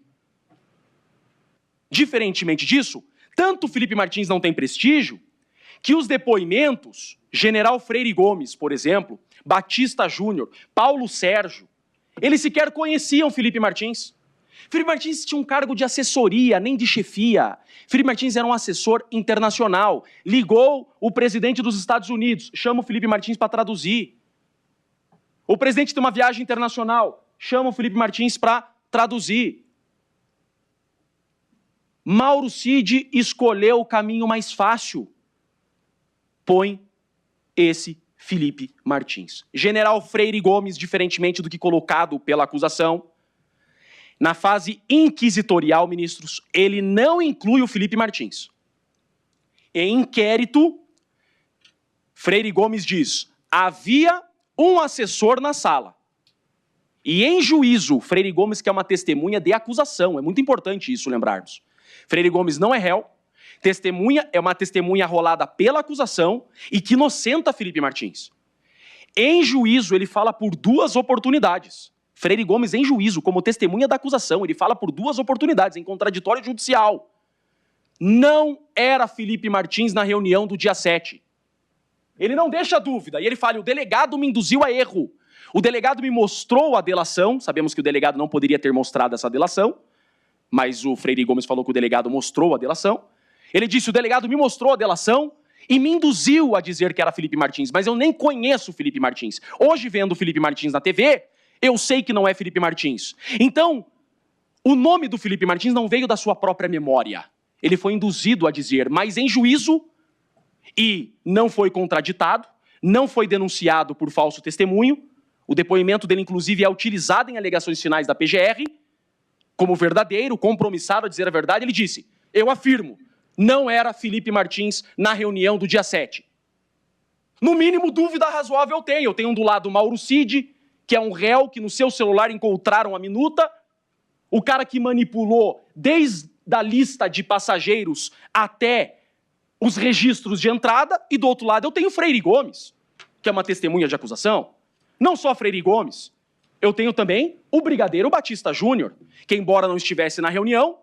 diferentemente disso, tanto Felipe Martins não tem prestígio, que os depoimentos, General Freire Gomes, por exemplo, Batista Júnior, Paulo Sérgio, eles sequer conheciam Felipe Martins. Felipe Martins tinha um cargo de assessoria, nem de chefia. Felipe Martins era um assessor internacional. Ligou o presidente dos Estados Unidos, chama o Felipe Martins para traduzir. O presidente tem uma viagem internacional, chama o Felipe Martins para traduzir. Mauro Cid escolheu o caminho mais fácil. Põe esse Felipe Martins. General Freire Gomes, diferentemente do que colocado pela acusação, na fase inquisitorial, ministros, ele não inclui o Felipe Martins. Em inquérito, Freire Gomes diz, havia um assessor na sala. E em juízo, Freire Gomes, que é uma testemunha de acusação, é muito importante isso lembrarmos. Freire Gomes não é réu, testemunha é uma testemunha arrolada pela acusação e que inocenta Felipe Martins. Em juízo, ele fala por 2 oportunidades. Freire Gomes, em juízo, como testemunha da acusação, ele fala por 2 oportunidades, em contraditório judicial. Não era Felipe Martins na reunião do dia 7. Ele não deixa dúvida, e ele fala, o delegado me induziu a erro. O delegado me mostrou a delação, sabemos que o delegado não poderia ter mostrado essa delação, mas o Freire Gomes falou que o delegado mostrou a delação. Ele disse, o delegado me mostrou a delação e me induziu a dizer que era Felipe Martins, mas eu nem conheço o Felipe Martins. Hoje, vendo o Felipe Martins na TV, eu sei que não é Felipe Martins. Então, o nome do Felipe Martins não veio da sua própria memória. Ele foi induzido a dizer, mas em juízo, e não foi contraditado, não foi denunciado por falso testemunho. O depoimento dele, inclusive, é utilizado em alegações finais da PGR, como verdadeiro, compromissado a dizer a verdade. Ele disse, eu afirmo, não era Felipe Martins na reunião do dia 7. No mínimo, dúvida razoável eu tenho. Eu tenho do lado Mauro Cid, que é um réu que no seu celular encontraram a minuta, o cara que manipulou desde a lista de passageiros até os registros de entrada, e do outro lado eu tenho Freire Gomes, que é uma testemunha de acusação. Não só Freire Gomes, eu tenho também o Brigadeiro Batista Júnior, que embora não estivesse na reunião,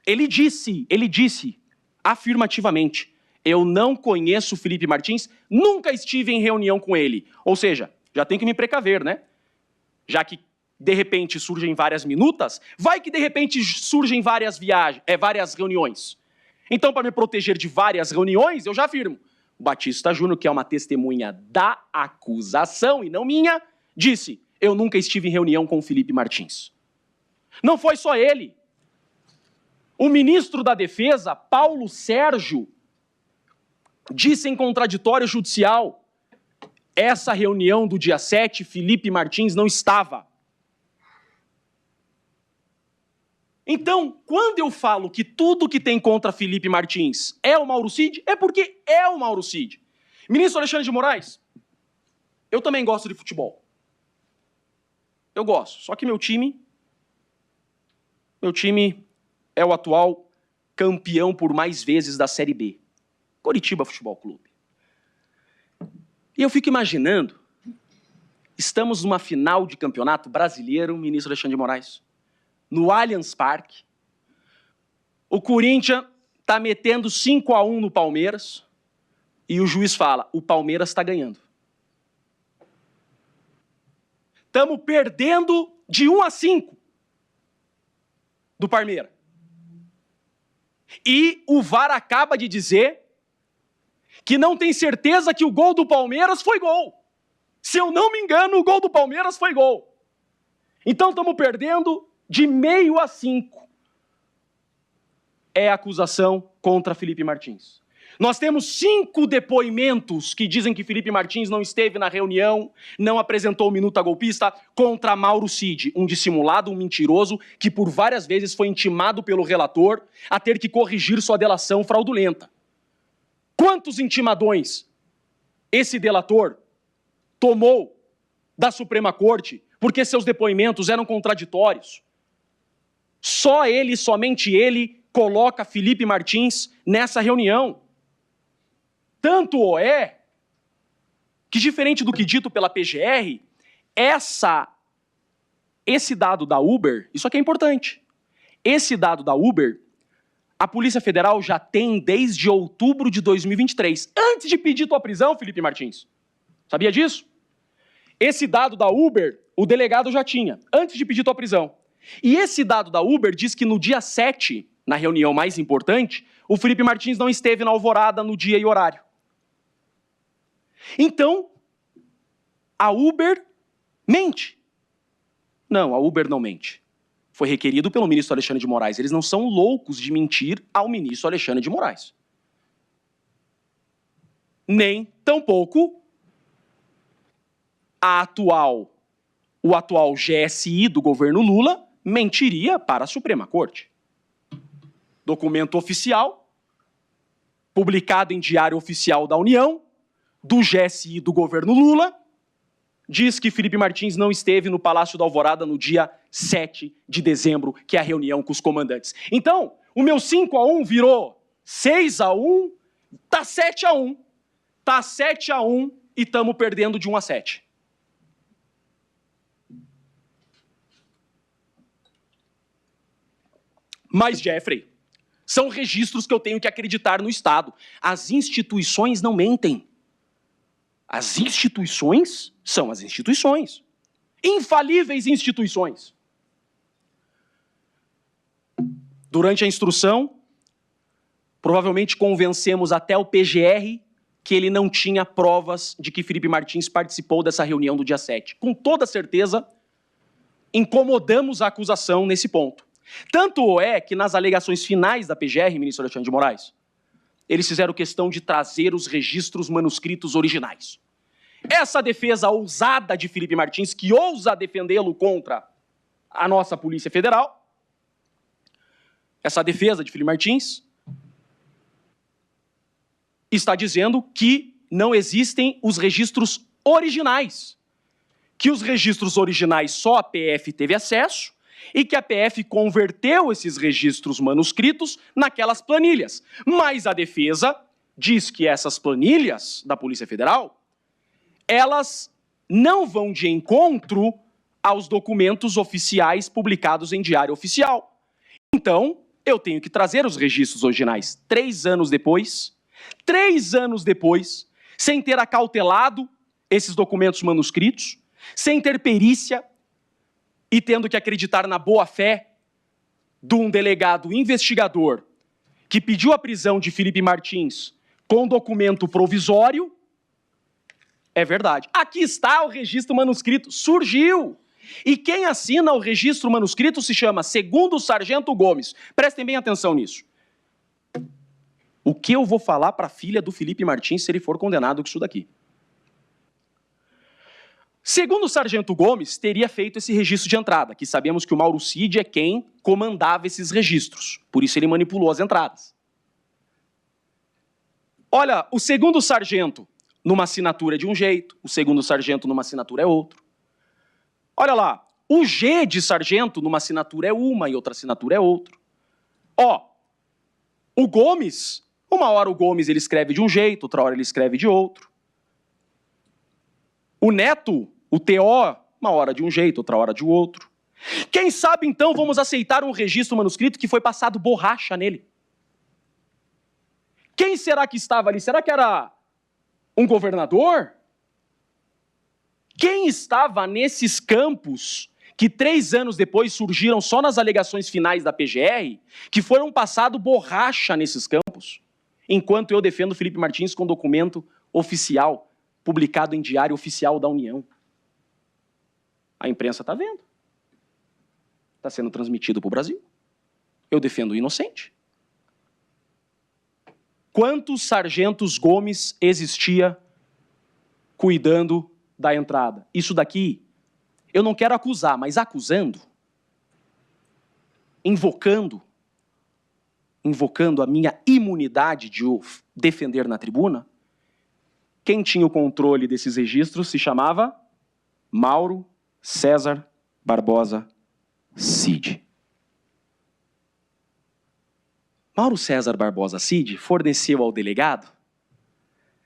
ele disse afirmativamente: eu não conheço Felipe Martins, nunca estive em reunião com ele. Ou seja, já tem que me precaver, né? Já que de repente surgem várias minutas, vai que de repente surgem várias reuniões. Então, para me proteger de várias reuniões, eu já afirmo: o Batista Júnior, que é uma testemunha da acusação e não minha, disse: eu nunca estive em reunião com o Felipe Martins. Não foi só ele. O ministro da Defesa, Paulo Sérgio, disse em contraditório judicial: essa reunião do dia 7, Felipe Martins não estava. Então, quando eu falo que tudo que tem contra Felipe Martins é o Mauro Cid, é porque é o Mauro Cid. Ministro Alexandre de Moraes, eu também gosto de futebol. Eu gosto, só que meu time é o atual campeão por mais vezes da Série B. Coritiba Futebol Clube. E eu fico imaginando, estamos numa final de campeonato brasileiro, ministro Alexandre de Moraes, no Allianz Parque, o Corinthians está metendo 5-1 no Palmeiras e o juiz fala: o Palmeiras está ganhando. Estamos perdendo de 1-5 do Palmeiras. E o VAR acaba de dizer que não tem certeza que o gol do Palmeiras foi gol. Se eu não me engano, o gol do Palmeiras foi gol. Então estamos perdendo de 0,5. É a acusação contra Felipe Martins. Nós temos 5 depoimentos que dizem que Felipe Martins não esteve na reunião, não apresentou o minuta golpista contra Mauro Cid, um dissimulado, um mentiroso, que por várias vezes foi intimado pelo relator a ter que corrigir sua delação fraudulenta. Quantos intimadões esse delator tomou da Suprema Corte porque seus depoimentos eram contraditórios? Só ele, somente ele, coloca Felipe Martins nessa reunião. Tanto é que, diferente do que dito pela PGR, esse dado da Uber, isso aqui é importante, esse dado da Uber, a Polícia Federal já tem desde outubro de 2023, antes de pedir tua prisão, Felipe Martins. Sabia disso? Esse dado da Uber, o delegado já tinha, antes de pedir tua prisão. E esse dado da Uber diz que no dia 7, na reunião mais importante, o Felipe Martins não esteve na Alvorada no dia e horário. Então, a Uber mente. Não, a Uber não mente. Foi requerido pelo ministro Alexandre de Moraes. Eles não são loucos de mentir ao ministro Alexandre de Moraes. Nem, tampouco, o atual GSI do governo Lula mentiria para a Suprema Corte. Documento oficial, publicado em Diário Oficial da União, do GSI do governo Lula, diz que Felipe Martins não esteve no Palácio da Alvorada no dia 7 de dezembro, que é a reunião com os comandantes. Então, o meu 5-1 virou 6-1, tá 7-1. Tá 7-1 e estamos perdendo de 1-7. Mas, Jeffrey, são registros que eu tenho que acreditar no Estado. As instituições não mentem. As instituições são as instituições. Infalíveis instituições. Durante a instrução, provavelmente convencemos até o PGR que ele não tinha provas de que Felipe Martins participou dessa reunião do dia 7. Com toda certeza, incomodamos a acusação nesse ponto. Tanto é que nas alegações finais da PGR, ministro Alexandre de Moraes, eles fizeram questão de trazer os registros manuscritos originais. Essa defesa ousada de Felipe Martins, que ousa defendê-lo contra a nossa Polícia Federal, essa defesa de Felipe Martins está dizendo que não existem os registros originais, que os registros originais só a PF teve acesso e que a PF converteu esses registros manuscritos naquelas planilhas. Mas a defesa diz que essas planilhas da Polícia Federal, elas não vão de encontro aos documentos oficiais publicados em Diário Oficial. Então, eu tenho que trazer os registros originais 3 anos depois, sem ter acautelado esses documentos manuscritos, sem ter perícia e tendo que acreditar na boa-fé de um delegado investigador que pediu a prisão de Felipe Martins com documento provisório. É verdade. Aqui está o registro manuscrito. Surgiu! E quem assina o registro manuscrito se chama Segundo Sargento Gomes. Prestem bem atenção nisso. O que eu vou falar para a filha do Felipe Martins se ele for condenado com isso daqui? Segundo o Sargento Gomes, teria feito esse registro de entrada, que sabemos que o Mauro Cid é quem comandava esses registros. Por isso ele manipulou as entradas. Olha, o segundo sargento numa assinatura é de um jeito, o segundo sargento numa assinatura é outro. Olha lá, o G de sargento numa assinatura é uma e outra assinatura é outro. Ó, o Gomes, uma hora o Gomes ele escreve de um jeito, outra hora ele escreve de outro. O Neto, o TO, uma hora de um jeito, outra hora de outro. Quem sabe então vamos aceitar um registro manuscrito que foi passado borracha nele? Quem será que estava ali? Será que era um governador? Quem estava nesses campos que 3 anos depois surgiram só nas alegações finais da PGR, que foram passado borracha nesses campos, enquanto eu defendo Felipe Martins com documento oficial, publicado em Diário Oficial da União? A imprensa está vendo. Está sendo transmitido para o Brasil. Eu defendo o inocente. Quantos sargentos Gomes existia cuidando da entrada? Isso daqui, eu não quero acusar, mas acusando, invocando a minha imunidade de o defender na tribuna, quem tinha o controle desses registros se chamava Mauro César Barbosa Cid. Mauro César Barbosa Cid forneceu ao delegado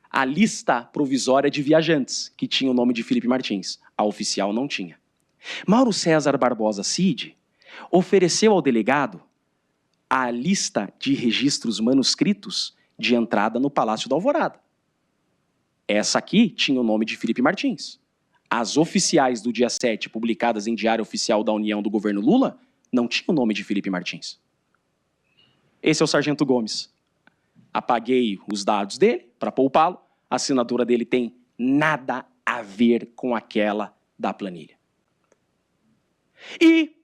a lista provisória de viajantes, que tinha o nome de Felipe Martins. A oficial não tinha. Mauro César Barbosa Cid ofereceu ao delegado a lista de registros manuscritos de entrada no Palácio da Alvorada. Essa aqui tinha o nome de Felipe Martins. As oficiais do dia 7, publicadas em Diário Oficial da União do governo Lula, não tinham o nome de Felipe Martins. Esse é o Sargento Gomes. Apaguei os dados dele para poupá-lo. A assinatura dele tem nada a ver com aquela da planilha. E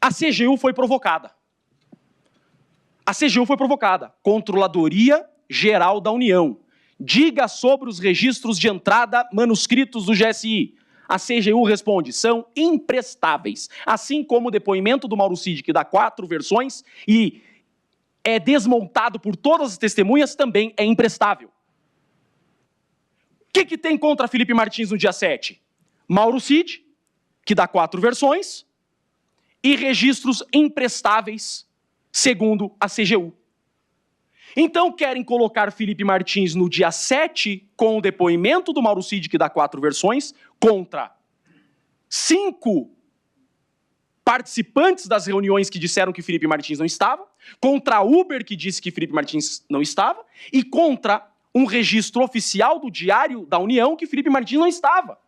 a CGU foi provocada. A CGU foi provocada. Controladoria Geral da União. Diga sobre os registros de entrada manuscritos do GSI. A CGU responde, são imprestáveis. Assim como o depoimento do Mauro Cid, que dá 4 versões e é desmontado por todas as testemunhas, também é imprestável. O que tem contra Felipe Martins no dia 7? Mauro Cid, que dá 4 versões, e registros imprestáveis, segundo a CGU. Então querem colocar Felipe Martins no dia 7 com o depoimento do Mauro Cid, que dá 4 versões, contra 5 participantes das reuniões que disseram que Felipe Martins não estava, contra a Uber, que disse que Felipe Martins não estava, e contra um registro oficial do Diário da União que Felipe Martins não estava.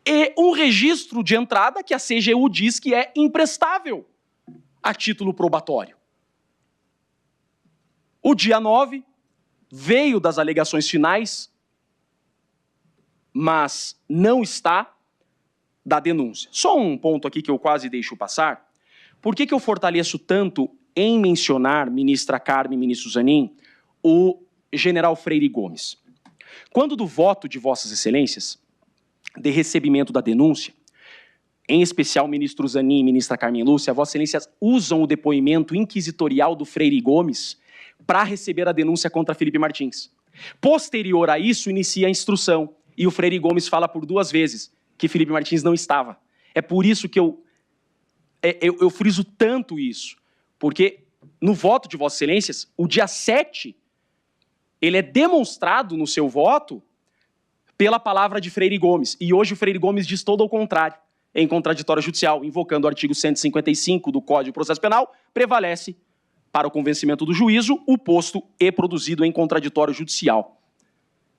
E um registro de entrada que a CGU diz que é imprestável a título probatório. O dia 9 veio das alegações finais, mas não está da denúncia. Só um ponto aqui que eu quase deixo passar. Por que eu fortaleço tanto em mencionar, ministra Carme e ministro Zanin, o general Freire Gomes? Quando do voto de Vossas Excelências, de recebimento da denúncia, em especial ministro Zanin e ministra Carmen Lúcia, Vossas Excelências usam o depoimento inquisitorial do Freire Gomes para receber a denúncia contra Felipe Martins. Posterior a isso, inicia a instrução, e o Freire Gomes fala por 2 vezes que Felipe Martins não estava. É por isso que eu friso tanto isso, porque no voto de Vossas Excelências, o dia 7, ele é demonstrado no seu voto pela palavra de Freire Gomes. E hoje o Freire Gomes diz todo o contrário, em contraditório judicial, invocando o artigo 155 do Código de Processo Penal, prevalece para o convencimento do juízo o posto e produzido em contraditório judicial.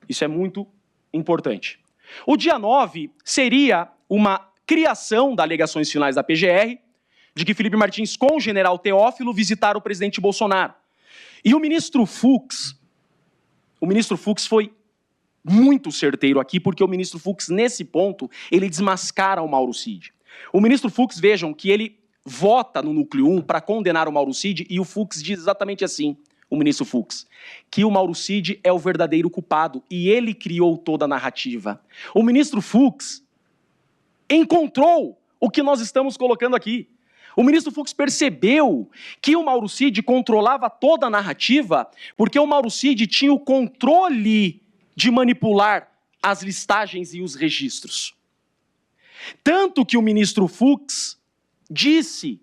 Isso é muito importante. O dia 9 seria uma criação das alegações finais da PGR, de que Felipe Martins com o general Teófilo visitaram o presidente Bolsonaro. E o ministro Fux foi muito certeiro aqui, porque o ministro Fux, nesse ponto, ele desmascara o Mauro Cid. O ministro Fux, vejam, que ele vota no núcleo 1 para condenar o Mauro Cid, e o Fux diz exatamente assim, o ministro Fux, que o Mauro Cid é o verdadeiro culpado, e ele criou toda a narrativa. O ministro Fux encontrou o que nós estamos colocando aqui. O ministro Fux percebeu que o Mauro Cid controlava toda a narrativa, porque o Mauro Cid tinha o controle de manipular as listagens e os registros. Tanto que o ministro Fux disse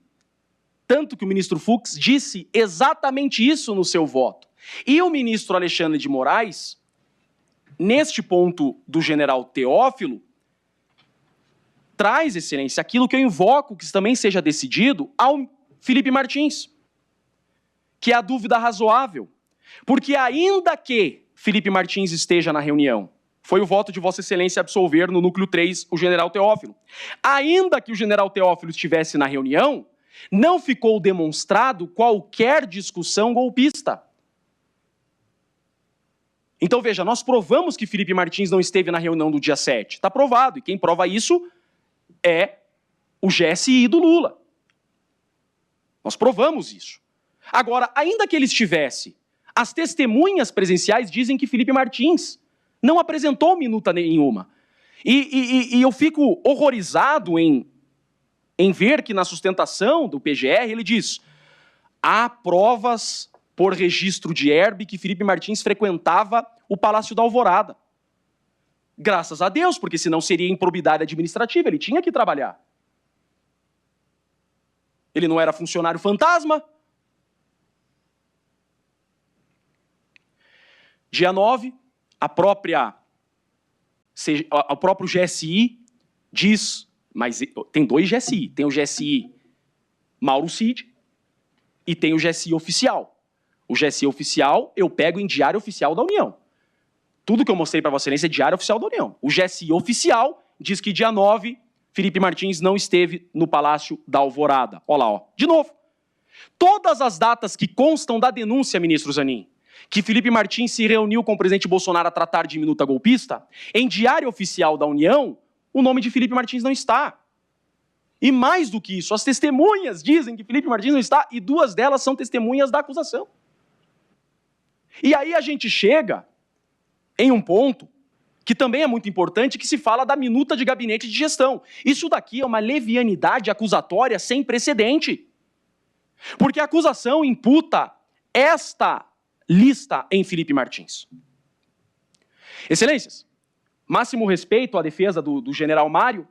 exatamente isso no seu voto. E o ministro Alexandre de Moraes, neste ponto do general Teófilo, traz, Excelência, aquilo que eu invoco que também seja decidido ao Felipe Martins, que é a dúvida razoável. Porque ainda que Felipe Martins esteja na reunião, foi o voto de Vossa Excelência absolver no núcleo 3 o general Teófilo. Ainda que o general Teófilo estivesse na reunião, não ficou demonstrado qualquer discussão golpista. Então, veja, nós provamos que Felipe Martins não esteve na reunião do dia 7. Está provado, e quem prova isso é o GSI do Lula. Nós provamos isso. Agora, ainda que ele estivesse, as testemunhas presenciais dizem que Felipe Martins não apresentou minuta nenhuma. E eu fico horrorizado em ver que na sustentação do PGR ele diz: há provas por registro de herbe que Felipe Martins frequentava o Palácio da Alvorada. Graças a Deus, porque senão seria improbidade administrativa, ele tinha que trabalhar. Ele não era funcionário fantasma. Dia 9, o próprio GSI diz, mas tem dois GSI, tem o GSI Mauro Cid e tem o GSI oficial. O GSI oficial eu pego em Diário Oficial da União. Tudo que eu mostrei para Vossa Excelência é Diário Oficial da União. O GSI oficial diz que dia 9, Felipe Martins não esteve no Palácio da Alvorada. Olha lá, ó. De novo. Todas as datas que constam da denúncia, ministro Zanin, que Felipe Martins se reuniu com o presidente Bolsonaro a tratar de minuta golpista, em Diário Oficial da União, o nome de Felipe Martins não está. E mais do que isso, as testemunhas dizem que Felipe Martins não está, e duas delas são testemunhas da acusação. E aí a gente chega em um ponto que também é muito importante, que se fala da minuta de gabinete de gestão. Isso daqui é uma levianidade acusatória sem precedente. Porque a acusação imputa esta lista em Felipe Martins. Excelências, máximo respeito à defesa do general Mário,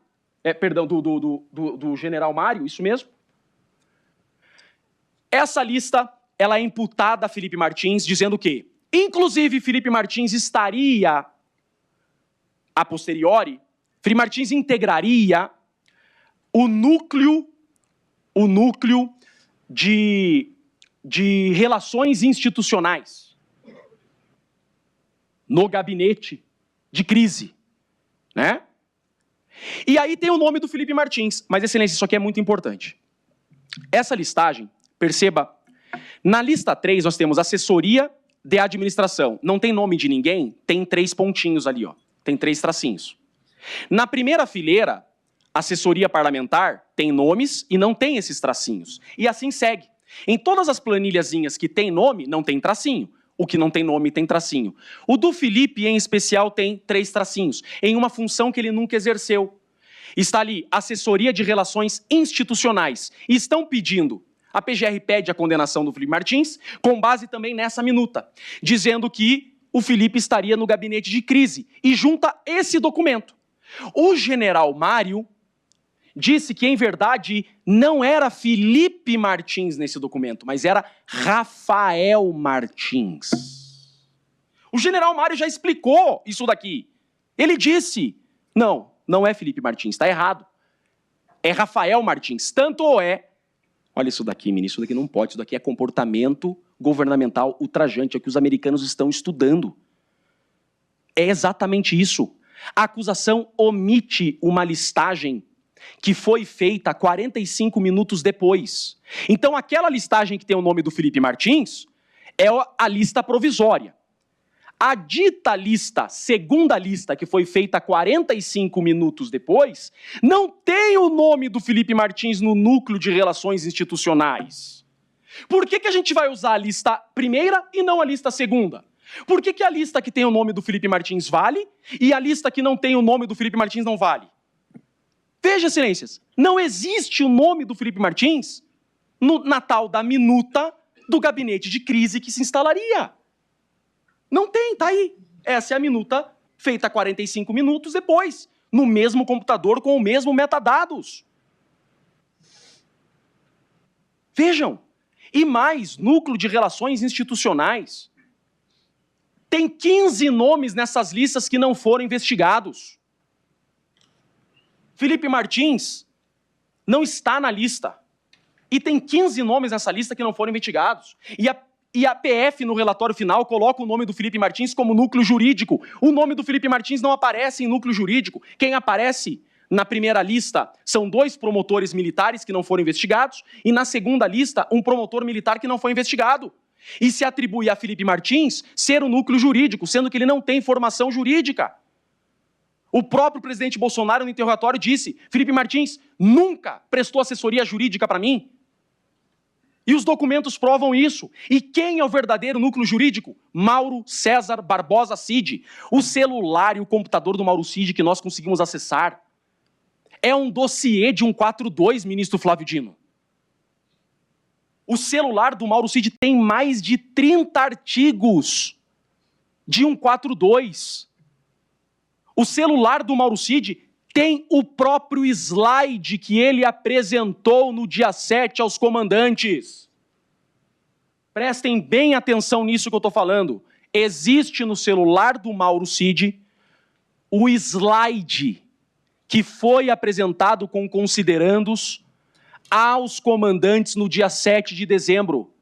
do general Mário, isso mesmo. Essa lista, ela é imputada a Felipe Martins, dizendo que, inclusive, Felipe Martins estaria, a posteriori, Felipe Martins integraria o núcleo de relações institucionais no gabinete de crise, né? E aí tem o nome do Felipe Martins, mas, Excelência, isso aqui é muito importante. Essa listagem, perceba, na lista 3 nós temos assessoria de administração. Não tem nome de ninguém, tem 3 pontinhos ali, ó. Tem 3 tracinhos. Na primeira fileira, assessoria parlamentar, tem nomes e não tem esses tracinhos. E assim segue. Em todas as planilhazinhas que tem nome, não tem tracinho. O que não tem nome tem tracinho. O do Felipe, em especial, tem 3 tracinhos, em uma função que ele nunca exerceu. Está ali, assessoria de relações institucionais. E estão pedindo, a PGR pede a condenação do Felipe Martins, com base também nessa minuta, dizendo que o Felipe estaria no gabinete de crise, e junta esse documento. O general Mário disse que, em verdade, não era Felipe Martins nesse documento, mas era Rafael Martins. O general Mário já explicou isso daqui. Ele disse, não é Felipe Martins, está errado. É Rafael Martins. Tanto é, olha isso daqui, ministro, isso daqui não pode, isso daqui é comportamento governamental ultrajante, é o que os americanos estão estudando. É exatamente isso. A acusação omite uma listagem que foi feita 45 minutos depois. Então, aquela listagem que tem o nome do Felipe Martins é a lista provisória. A dita lista, segunda lista, que foi feita 45 minutos depois, não tem o nome do Felipe Martins no núcleo de relações institucionais. Por que a gente vai usar a lista primeira e não a lista segunda? Por que a lista que tem o nome do Felipe Martins vale e a lista que não tem o nome do Felipe Martins não vale? Veja, excelências, não existe o nome do Felipe Martins na tal da minuta do gabinete de crise que se instalaria. Não tem, tá aí. Essa é a minuta feita 45 minutos depois, no mesmo computador com o mesmo metadados. Vejam, e mais, núcleo de relações institucionais. Tem 15 nomes nessas listas que não foram investigados. Felipe Martins não está na lista. E tem 15 nomes nessa lista que não foram investigados. E a PF, no relatório final, coloca o nome do Felipe Martins como núcleo jurídico. O nome do Felipe Martins não aparece em núcleo jurídico. Quem aparece na primeira lista são 2 promotores militares que não foram investigados, e na segunda lista, um promotor militar que não foi investigado. E se atribui a Felipe Martins ser o núcleo jurídico, sendo que ele não tem formação jurídica. O próprio presidente Bolsonaro, no interrogatório, disse: Felipe Martins nunca prestou assessoria jurídica para mim. E os documentos provam isso. E quem é o verdadeiro núcleo jurídico? Mauro César Barbosa Cid. O celular e o computador do Mauro Cid que nós conseguimos acessar é um dossiê de 142, ministro Flávio Dino. O celular do Mauro Cid tem mais de 30 artigos de 142. O celular do Mauro Cid tem o próprio slide que ele apresentou no dia 7 aos comandantes. Prestem bem atenção nisso que eu estou falando. Existe no celular do Mauro Cid o slide que foi apresentado com considerandos aos comandantes no dia 7 de dezembro.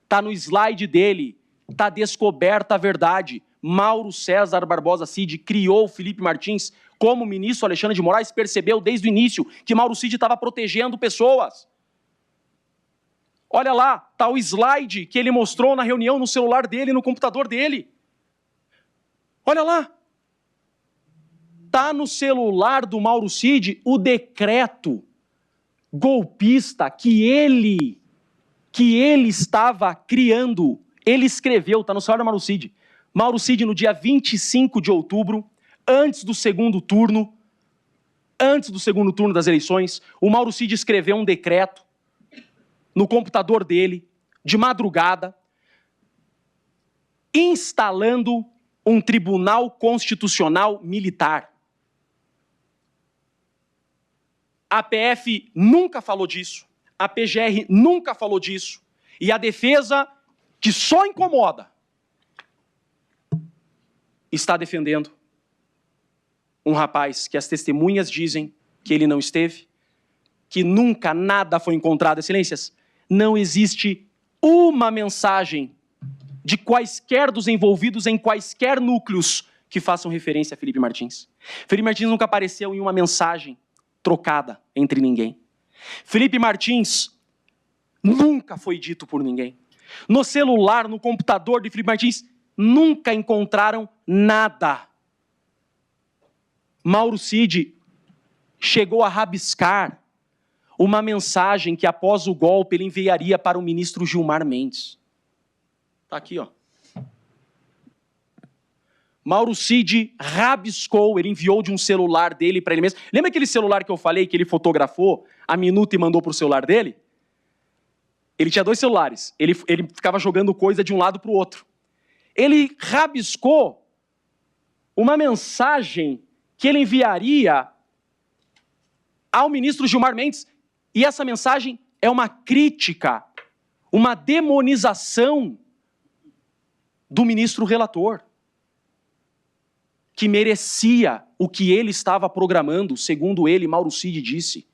Está no slide dele, está descoberta a verdade. Mauro César Barbosa Cid criou Felipe Martins como o ministro Alexandre de Moraes percebeu desde o início que Mauro Cid estava protegendo pessoas. Olha lá, está o slide que ele mostrou na reunião no celular dele, no computador dele. Olha lá. Está no celular do Mauro Cid o decreto golpista que ele estava criando. Ele escreveu, está no celular do Mauro Cid. Mauro Cid, no dia 25 de outubro, antes do segundo turno das eleições, o Mauro Cid escreveu um decreto no computador dele, de madrugada, instalando um tribunal constitucional militar. A PF nunca falou disso, a PGR nunca falou disso, e a defesa, que só incomoda, está defendendo um rapaz que as testemunhas dizem que ele não esteve, que nunca nada foi encontrado. Excelências, não existe uma mensagem de quaisquer dos envolvidos em quaisquer núcleos que façam referência a Felipe Martins. Felipe Martins nunca apareceu em uma mensagem trocada entre ninguém. Felipe Martins nunca foi dito por ninguém. No celular, no computador de Felipe Martins, nunca encontraram nada. Mauro Cid chegou a rabiscar uma mensagem que, após o golpe, ele enviaria para o ministro Gilmar Mendes. Está aqui, ó. Mauro Cid rabiscou, ele enviou de um celular dele para ele mesmo. Lembra aquele celular que eu falei que ele fotografou a minuta e mandou para o celular dele? Ele tinha 2 celulares, ele ficava jogando coisa de um lado para o outro. Ele rabiscou uma mensagem que ele enviaria ao ministro Gilmar Mendes, e essa mensagem é uma crítica, uma demonização do ministro relator, que merecia o que ele estava programando, segundo ele, Mauro Cid disse.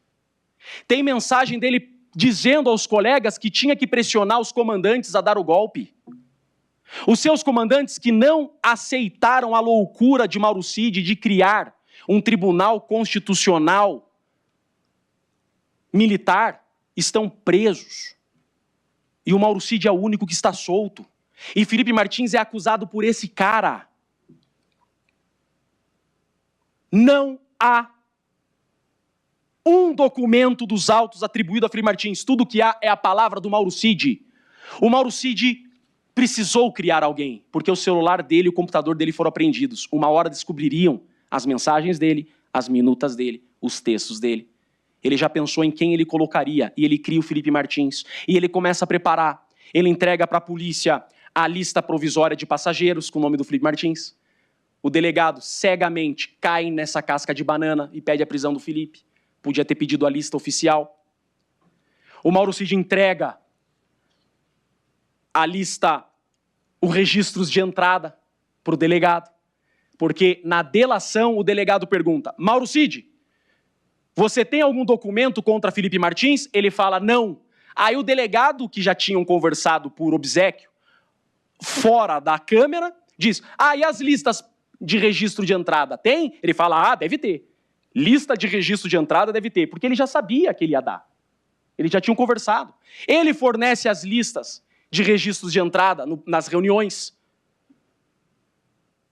Tem mensagem dele dizendo aos colegas que tinha que pressionar os comandantes a dar o golpe. Os seus comandantes que não aceitaram a loucura de Mauro Cid de criar um tribunal constitucional militar estão presos. E o Mauro Cid é o único que está solto. E Felipe Martins é acusado por esse cara. Não há um documento dos autos atribuído a Felipe Martins. Tudo que há é a palavra do Mauro Cid. O Mauro Cid precisou criar alguém, porque o celular dele e o computador dele foram apreendidos. Uma hora descobririam as mensagens dele, as minutas dele, os textos dele. Ele já pensou em quem ele colocaria, e ele cria o Felipe Martins. E ele começa a preparar. Ele entrega para a polícia a lista provisória de passageiros com o nome do Felipe Martins. O delegado, cegamente, cai nessa casca de banana e pede a prisão do Felipe. Podia ter pedido a lista oficial. O Mauro Cid entrega a lista, os registros de entrada para o delegado. Porque na delação o delegado pergunta: Mauro Cid, você tem algum documento contra Felipe Martins? Ele fala não. Aí o delegado, que já tinham conversado por obséquio, fora da câmera, diz: e as listas de registro de entrada, tem? Ele fala: deve ter. Lista de registro de entrada deve ter, porque ele já sabia que ele ia dar. Eles já tinham conversado. Ele fornece as listas de registros de entrada nas reuniões,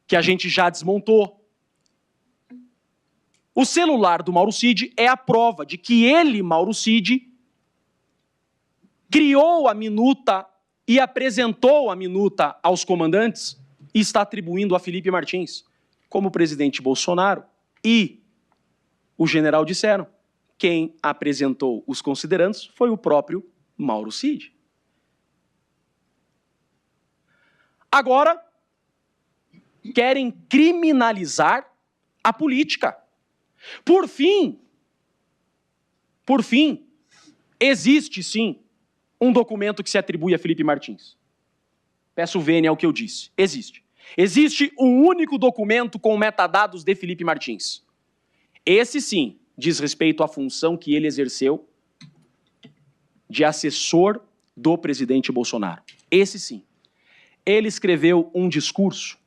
que a gente já desmontou. O celular do Mauro Cid é a prova de que ele, Mauro Cid, criou a minuta e apresentou a minuta aos comandantes e está atribuindo a Felipe Martins. Como o presidente Bolsonaro e o general disseram, quem apresentou os considerandos foi o próprio Mauro Cid. Agora, querem criminalizar a política. Por fim, existe sim um documento que se atribui a Felipe Martins. Peço vênia ao que eu disse. Existe. Existe um único documento com metadados de Felipe Martins. Esse sim diz respeito à função que ele exerceu de assessor do presidente Bolsonaro. Esse sim. Ele escreveu um discurso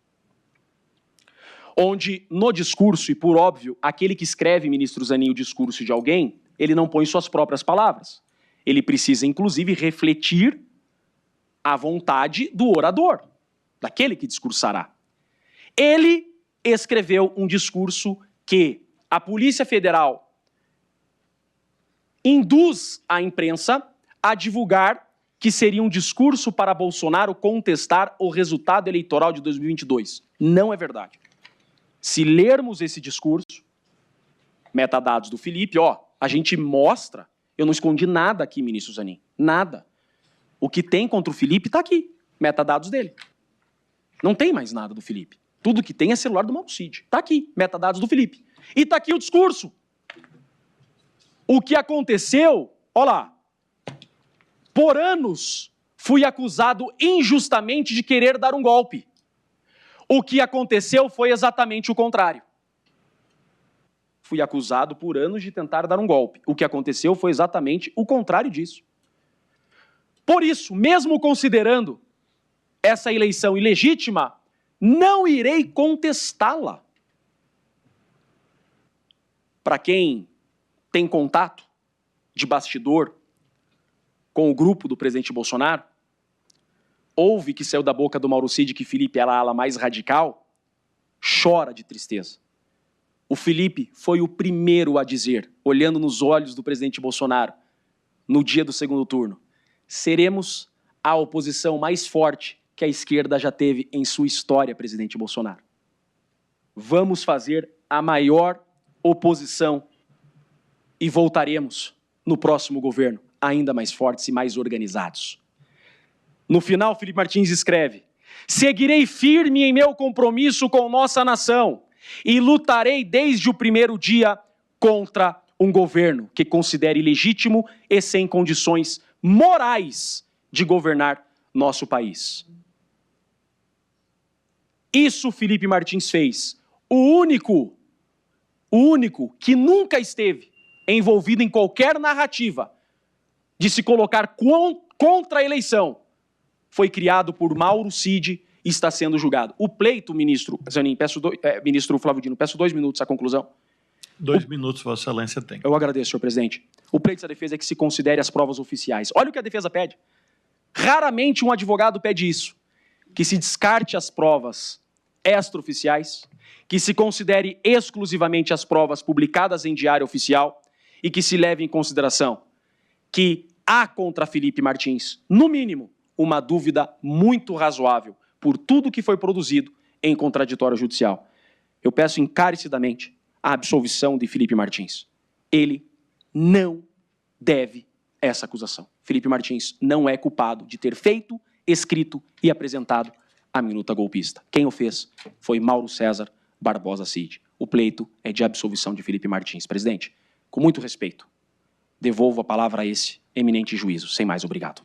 onde, no discurso, e por óbvio, aquele que escreve, ministro Zanin, o discurso de alguém, ele não põe suas próprias palavras. Ele precisa, inclusive, refletir a vontade do orador, daquele que discursará. Ele escreveu um discurso que a Polícia Federal induz a imprensa a divulgar que seria um discurso para Bolsonaro contestar o resultado eleitoral de 2022. Não é verdade. Se lermos esse discurso, metadados do Felipe, a gente mostra, eu não escondi nada aqui, ministro Zanin, nada. O que tem contra o Felipe está aqui, metadados dele. Não tem mais nada do Felipe. Tudo que tem é celular do Mauro Cid. Está aqui, metadados do Felipe. E está aqui o discurso. O que aconteceu, olha lá, por anos fui acusado injustamente de querer dar um golpe. O que aconteceu foi exatamente o contrário. Fui acusado por anos de tentar dar um golpe. O que aconteceu foi exatamente o contrário disso. Por isso, mesmo considerando essa eleição ilegítima, não irei contestá-la. Para quem tem contato de bastidor com o grupo do presidente Bolsonaro, ouve que saiu da boca do Mauro Cid que Felipe era a ala mais radical, chora de tristeza. O Felipe foi o primeiro a dizer, olhando nos olhos do presidente Bolsonaro, no dia do segundo turno, seremos a oposição mais forte que a esquerda já teve em sua história, presidente Bolsonaro. Vamos fazer a maior oposição e voltaremos no próximo governo ainda mais fortes e mais organizados. No final, Felipe Martins escreve: seguirei firme em meu compromisso com nossa nação e lutarei desde o primeiro dia contra um governo que considere ilegítimo e sem condições morais de governar nosso país. Isso Felipe Martins fez. O único que nunca esteve envolvido em qualquer narrativa de se colocar contra a eleição foi criado por Mauro Cid e está sendo julgado. O pleito, ministro Zanin, ministro Flávio Dino, peço 2 minutos à conclusão.
2 minutos, Vossa Excelência tem.
Eu agradeço, senhor presidente. O pleito da defesa é que se considere as provas oficiais. Olha o que a defesa pede. Raramente um advogado pede isso. Que se descarte as provas extraoficiais, que se considere exclusivamente as provas publicadas em diário oficial e que se leve em consideração que há contra Felipe Martins, no mínimo, uma dúvida muito razoável por tudo que foi produzido em contraditório judicial. Eu peço encarecidamente a absolvição de Felipe Martins. Ele não deve essa acusação. Felipe Martins não é culpado de ter feito, escrito e apresentado a minuta golpista. Quem o fez foi Mauro César Barbosa Cid. O pleito é de absolvição de Felipe Martins. Presidente, com muito respeito, devolvo a palavra a esse eminente juízo. Sem mais, obrigado.